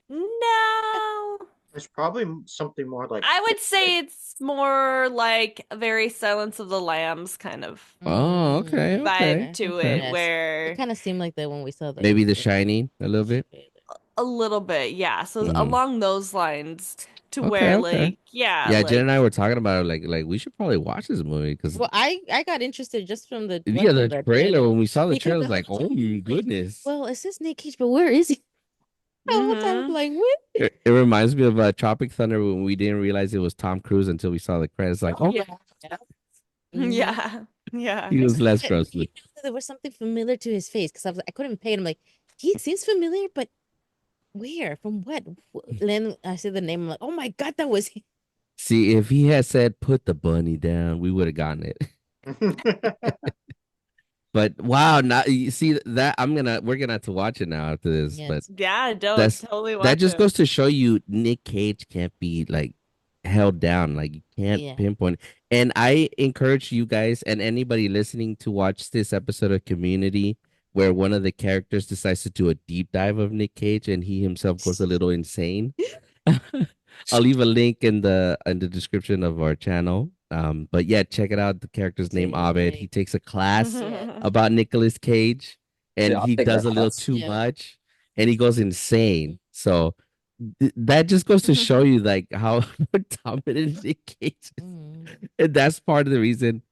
no. It's probably something more like I would say it's more like a very Silence of the Lambs kind of Oh, Mm, okay, vibe okay, okay. to okay. it, Yes, it where kind of seemed like that when we saw Maybe The the Shining a little bit. trailer. a little bit, yeah. So Hmm. along those lines, to Okay, where okay. like, yeah, Yeah, Jen and like I were talking about it, like we should probably watch this movie because Well, I got interested just from the one yeah, from the the trailer trailer when we saw the because trailer, the was whole like, oh time my like, goodness. well, it says Nick Cage, but where is he? The whole time I'm hmm like, what? It reminds me of Tropic Thunder when we didn't realize it was Tom Cruise until we saw the credits. Like, oh, Yeah. Mhm. Yeah. Yeah. he was less But you grossly. know that there was something familiar to his face because I couldn't pay it. I'm like, he seems familiar, but where? From what? Then I see the name. I'm like, oh my god, that was him. See, if he had said put the bunny down, we would have gotten it. But wow, now you see that we're gonna have to watch it now after this. But Yes. Yeah, don't that's totally that watch just it. goes to show you Nick Cage can't be like held down. Like you can't Yeah. pinpoint. And I encourage you guys and anybody listening to watch this episode of Community where one of the characters decides to do a deep dive of Nick Cage and he himself goes a little insane. I'll leave a link in the description of our channel. But yeah, check it out. The character's name Abed. He Seriously. takes a class Yeah. about Nicolas Cage, Yeah, and I'll he take that does a little class. too Yeah. much, and he goes insane. So that just goes to show you like how dominant Nick Cage is, Mm. and that's part of the reason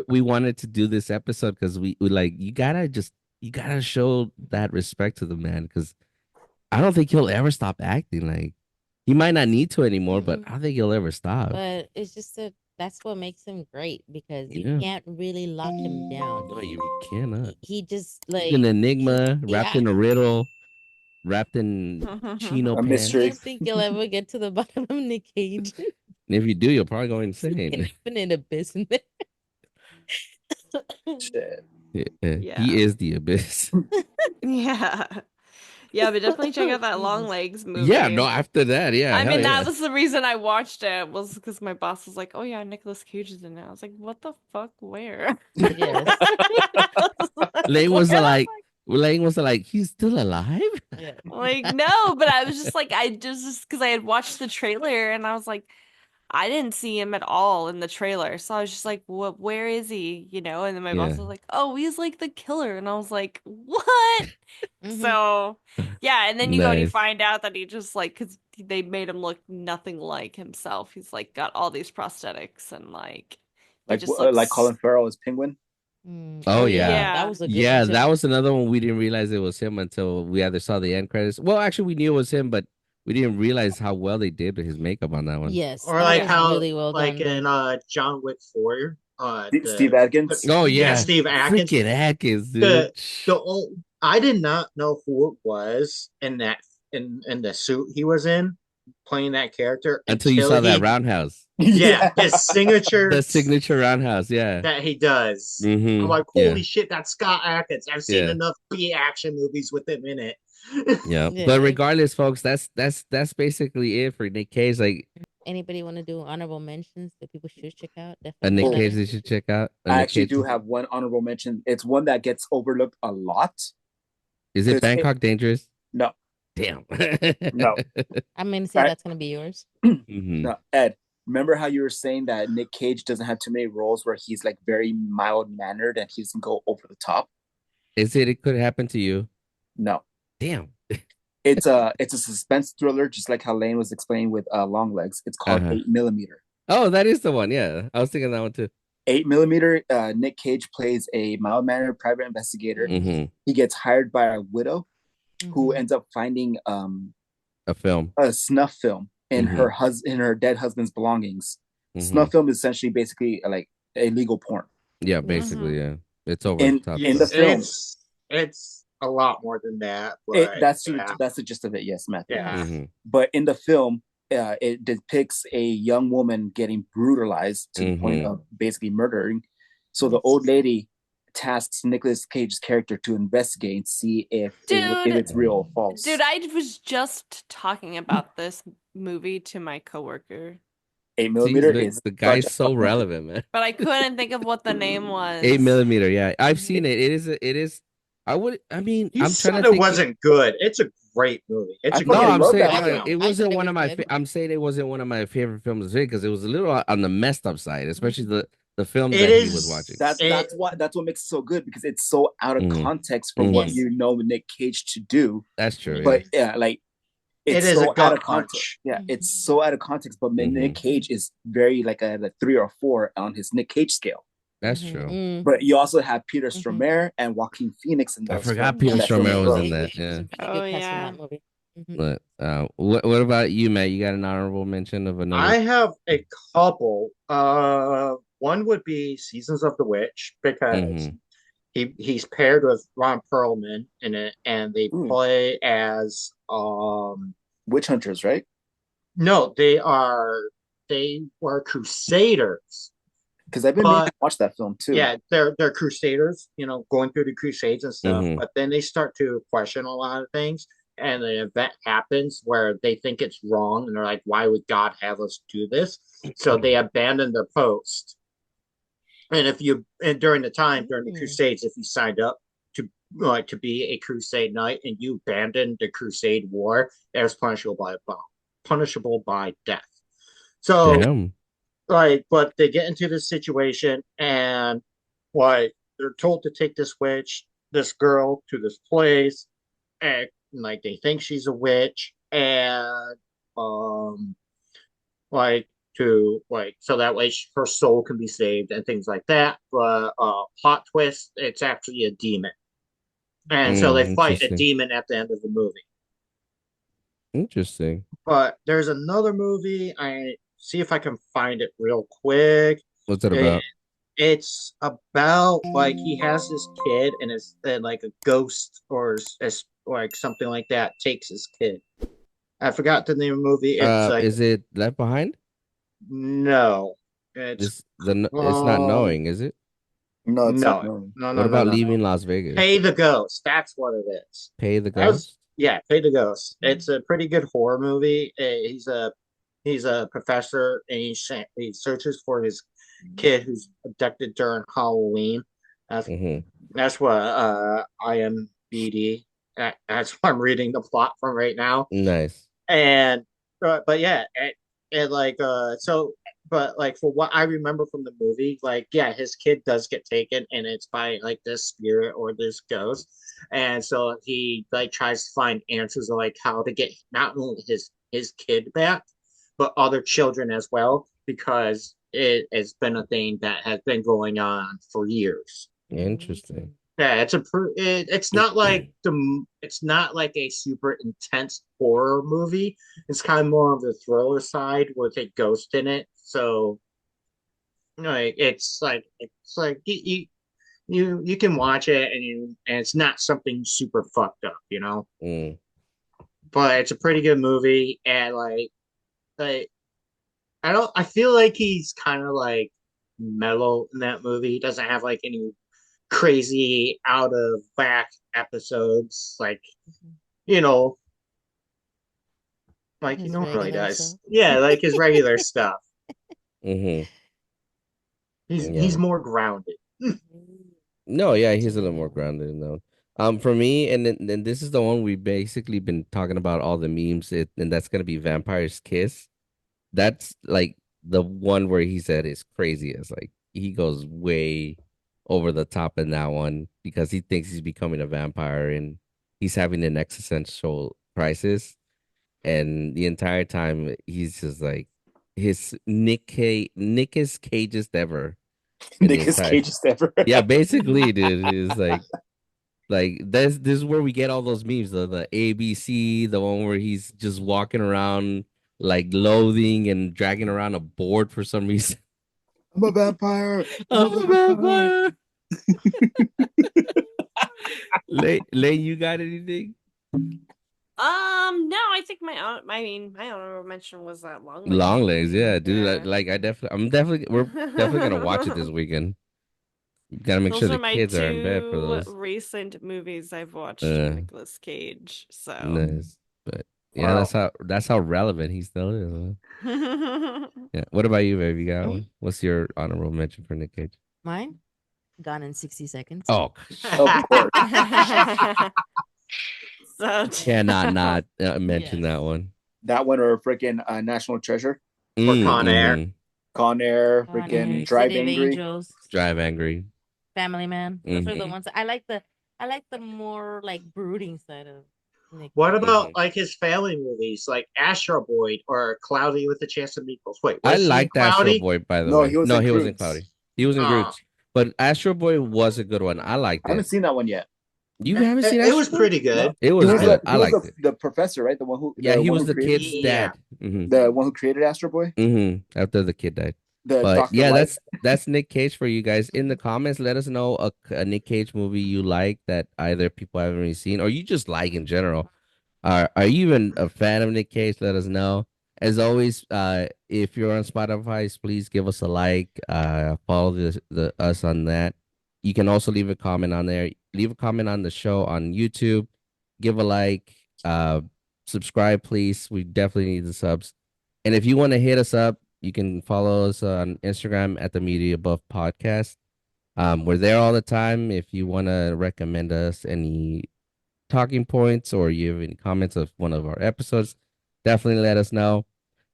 we wanted to do this episode because we like you gotta just you gotta show that respect to the man because I don't think he'll ever stop acting. Like he might not need to anymore, but I don't think he'll ever stop. But it's just that's what makes him great because you Yeah. can't really lock him down. No, you cannot. He just He's an enigma wrapped yeah. in a riddle, wrapped in chino A I mystery. don't pants. think you'll ever get to the bottom of Nick Cage. And if you do, you'll probably go An insane. infinite abyss in there. Shit. Yeah, he Yeah. is the abyss. Yeah. Yeah, but definitely check out that Long Jesus. Legs Yeah, movie. no, after that, yeah, I hell mean, yeah. that was the reason I watched it, was because my boss was like, "Oh yeah, Nicolas Cage is in it." I was like, "What the fuck? Where?" Yes. Lane was And I was like, Lane was like, he's still alive? Yeah. like, no, but I was just like, I just because I had watched the trailer and I was like, I didn't see him at all in the trailer, so I was just like, "What? Where is he?" You know? And then my boss Yeah. was like, "Oh, he's like the killer," and I was like, "What?" Mhm. So, yeah, and then you go and you Nice. find out that he just like, because they made him look nothing like himself. He's like got all these prosthetics and like he just Like looks. Colin Farrell as Penguin. Oh Oh yeah. yeah, that Yeah. was a good one Yeah, too. that was another one we didn't realize it was him until we either saw the end credits. Well, actually we knew it was him, but we didn't realize how well they did with his makeup on that one. Yes, Or that like was Yeah. how really well like done. in John Wick 4, Steve Adkins. Oh yeah, yeah. Steve Atkins. Freaking Atkins, The dude. the old, I did not know who it was in that in the suit he was in playing that character Until you until saw that he, roundhouse. yeah, Yeah. his signature The signature roundhouse, yeah. that he does. I'm Mm-hmm. like, Yeah. holy shit, that's Scott Atkins. I've seen Yeah. enough B action movies with him in it. Yeah. But Yeah. regardless, folks, that's basically it for Nick Cage. Like Anybody want to do honorable mentions that people should check out? a Definitely Nick Oh, Cage another. they should check out. A I Nick actually Cage. do have one honorable mention. It's one that gets overlooked a lot Is it because Bangkok Dangerous? no, Damn. no, I'm gonna say right? that's gonna be yours. hmm No, Ed. Remember how you were saying that Nick Cage doesn't have too many roles where he's like very mild mannered and he doesn't go over the top? Is it? It could happen to you. No, Damn. it's a suspense thriller, just like how Lane was explaining with Long Legs. It's called Uh-huh. 8 millimeter. Oh, that is the one. Yeah, I was thinking that one too. 8 millimeter. Nick Cage plays a mild mannered private investigator. Mm-hmm. He gets hired by a widow who Mhm. ends up finding A film. a snuff film in Mm-hmm. in her dead husband's belongings. Mm-hmm. Snuff film is essentially basically like illegal porn. Yeah, Mhm. basically, yeah. It's over the In top in the stuff. film, It's a lot more than that, but yeah, that's the gist of it. Yes, Matthew. yeah. Mm-hmm. But in the film, it depicts a young woman getting brutalized to the point Mm-hmm. of basically murdering. So the old lady tasks Nicolas Cage's character to investigate and see if Dude, it's real or false. dude, I was just talking about this movie to my coworker, 8 millimeter See, is the such guy's a so fun movie. relevant, man. but I couldn't think of what the name was. 8 millimeter, yeah. I've seen it. It is. I mean, He I'm trying to said it think. wasn't good. It's a great movie. It's I a No, fucking great I'm love movie. saying that no, film. it I wasn't thought one it of was my. good. I'm saying it wasn't one of my favorite films because it was a little on the messed up side, especially the films It that he was watching. is. That's what makes it so good because it's so out of Mhm. context for Mhm. what Yes. you know Nick Cage to do. That's true. Yeah. But yeah, like It it's is a so out gut of context. punch. Yeah, it's so out of context. But Mhm. Nick Cage is very like a 3 or 4 on his Nick Cage scale. That's Mhm. true. Mm. But you also have Peter Mhm. Stormare and Joaquin Phoenix in I those forgot films. Peter in that film as Stormare was well. in that. It was Yeah. a really Oh, good cast in yeah. that movie. Mhm. But what about you, Matt? You got an honorable mention of another? I have a couple. One would be Seasons of the Witch because Mhm. he's paired with Ron Perlman in it, and they Ooh. play as Witch Hunters, right? no, they were Crusaders. Because I've been meaning But to watch that film too. yeah, they're Crusaders, going through the Crusades and stuff. Mhm. But then they start to question a lot of things, and the event happens where they think it's wrong, and they're like, "Why would God have us do this?" So they abandon their post. And during the Crusades, if you signed up to be a Crusade knight and you abandoned the Crusade war, it was punishable by death. So Damn. but they get into this situation and they're told to take this girl to this place, and like they think she's a witch, and like to like so that way her soul can be saved and things like that. But plot twist, it's actually a demon. and so they fight a Interesting. demon at the end of the movie. Interesting. But there's another movie. I see if I can find it real quick. What's it It, about? it's about like he has this kid, and it's and like a ghost like something like that takes his kid. I forgot the name of the movie. It's like Is it Left Behind? no, it's It's not called knowing, is it? No, it's not no, known. no, What no, no, about no, no. Leaving Las Vegas? Pay the Ghost. That's what it is. Pay the That was Ghost? yeah, Pay the Ghost. It's a pretty good horror movie. He's a professor, and he searches for his kid who's abducted during Halloween. That's Mm-hmm. that's what IMBD. That's what I'm reading the plot from right now. Nice. And but yeah, and like so but like for what I remember from the movie, like yeah, his kid does get taken, and it's by like this spirit or this ghost, and so he like tries to find answers of like how to get not only his kid back, but other children as well, because it has been a thing that has been going on for years. Interesting. Yeah, it's not like a super intense horror movie. It's kind of more of the thriller side with a ghost in it. So, it's like you can watch it, and it's not something super fucked up, you know. Mm. But it's a pretty good movie, and like I feel like he's kind of like mellow in that movie. He doesn't have like any crazy out of whack episodes you know like he His normally regular does. self. Yeah, like his regular stuff. Mm-hmm. He's Yeah. more grounded. No, yeah, To he's a little more know. grounded in that one. For me, and then this is the one we've basically been talking about all the memes, and that's gonna be Vampire's Kiss. That's like the one where he said is crazy as like he goes way over the top in that one because he thinks he's becoming a vampire and he's having an existential crisis, and the entire time he's just like his Nick's Cage's ever in the Nicolas entire. Cage is ever. Yeah, basically, dude, is like this is where we get all those memes, the ABC, the one where he's just walking around like loathing and dragging around a board for some reason. I'm a vampire. I'm a I'm a vampire. vampire. Lay, you got anything? No, I think my honorable mention was that long legs Long legs, movie. yeah, dude. Yeah. We're definitely gonna watch it this weekend. Gotta make sure Those the are my kids are in bed for two those. recent movies I've watched of Uh, Nicolas Cage. So nice, but yeah, Wow. that's how relevant he still is. Yeah. What about you, baby? You got Me? one? What's your honorable mention for Nick Cage? Mine? Gone in 60 seconds. Oh, Of course. so cannot not mention Yes. that one. That one or freaking National Treasure. Or Con Air. Mm-hmm. Con Air, Honor, freaking Drive City of Angry. Angels, Drive Angry. Family Man. Those are the Mhm. ones I like the more like brooding side of Nick What Cage. about Mhm. like his family movies, like Astro Boy or Cloudy with a Chance of Meatballs? Wait, I was he in liked Astro Cloudy? Boy, by the No, way. he was No, in he wasn't Croods. Cloudy. He was in Oh, Groots. But Astro Boy was a good one. I liked I haven't it. seen that one yet. You haven't seen it was Astro Boy? pretty good. No, It he was was good. I he was liked it. the professor, right? Yeah, The he one was who the created kid's Yeah. dad. Mm-hmm. the one who created Astro Boy, After the kid died. the But Doctor yeah, Light. that's Nick Cage for you guys. In the comments, let us know a Nick Cage movie you like that either people haven't really seen or you just like in general. Are you even a fan of Nick Cage? Let us know. As always, if you're on Spotify, please give us a like. Follow the us on that. You can also leave a comment on there. Leave a comment on the show on YouTube. Give a like. Subscribe, please. We definitely need the subs. And if you want to hit us up, you can follow us on Instagram at the Media Buff Podcast. We're there all the time. If you want to recommend us any talking points or you have any comments of one of our episodes, definitely let us know.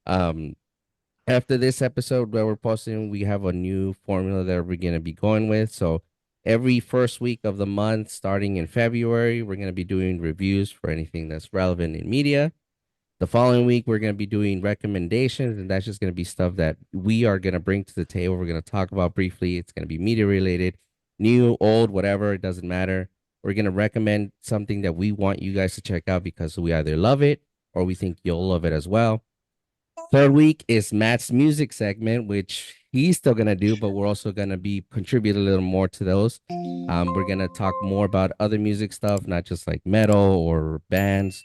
Um, After this episode where we're posting, we have a new formula that we're going to be going with. So every first week of the month, starting in February, we're going to be doing reviews for anything that's relevant in media. The following week, we're going to be doing recommendations, and that's just going to be stuff that we are going to bring to the table. We're going to talk about briefly. It's going to be media related, new, old, whatever. It doesn't matter. We're gonna recommend something that we want you guys to check out because we either love it or we think you'll love it as well. Third week is Matt's music segment, which he's still gonna do, but we're also gonna be contribute a little more to those. We're gonna talk more about other music stuff, not just like metal or bands,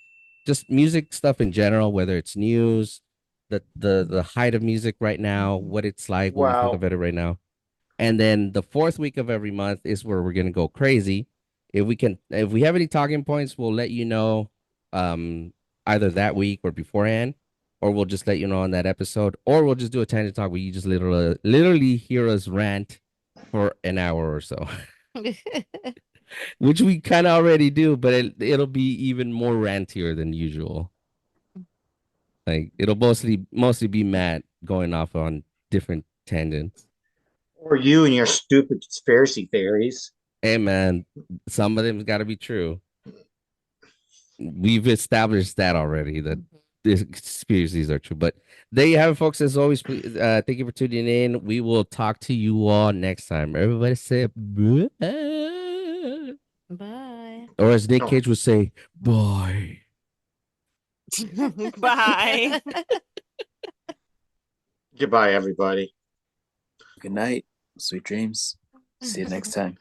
just music stuff in general, whether it's news, the height of music right now, what it's like, what we think Wow. of it right now. And then the fourth week of every month is where we're gonna go crazy. If we have any talking points, we'll let you know um either that week or beforehand, or we'll just let you know on that episode, or we'll just do a tangent talk where you just literally hear us rant for an hour or so, which we kind of already do, but it'll be even more rantier than usual. Like it'll mostly be Matt going off on different tangents. Or you and your stupid conspiracy theories. Hey man, some of them's got to be true. We've established that already, that the conspiracies are true. But there you have it, folks. As always, please, thank you for tuning in. We will talk to you all next time. Everybody say bye. Bye. Or as Nick No. Cage would say, bye. Bye. Goodbye, everybody. Good night. Sweet dreams. See you next time.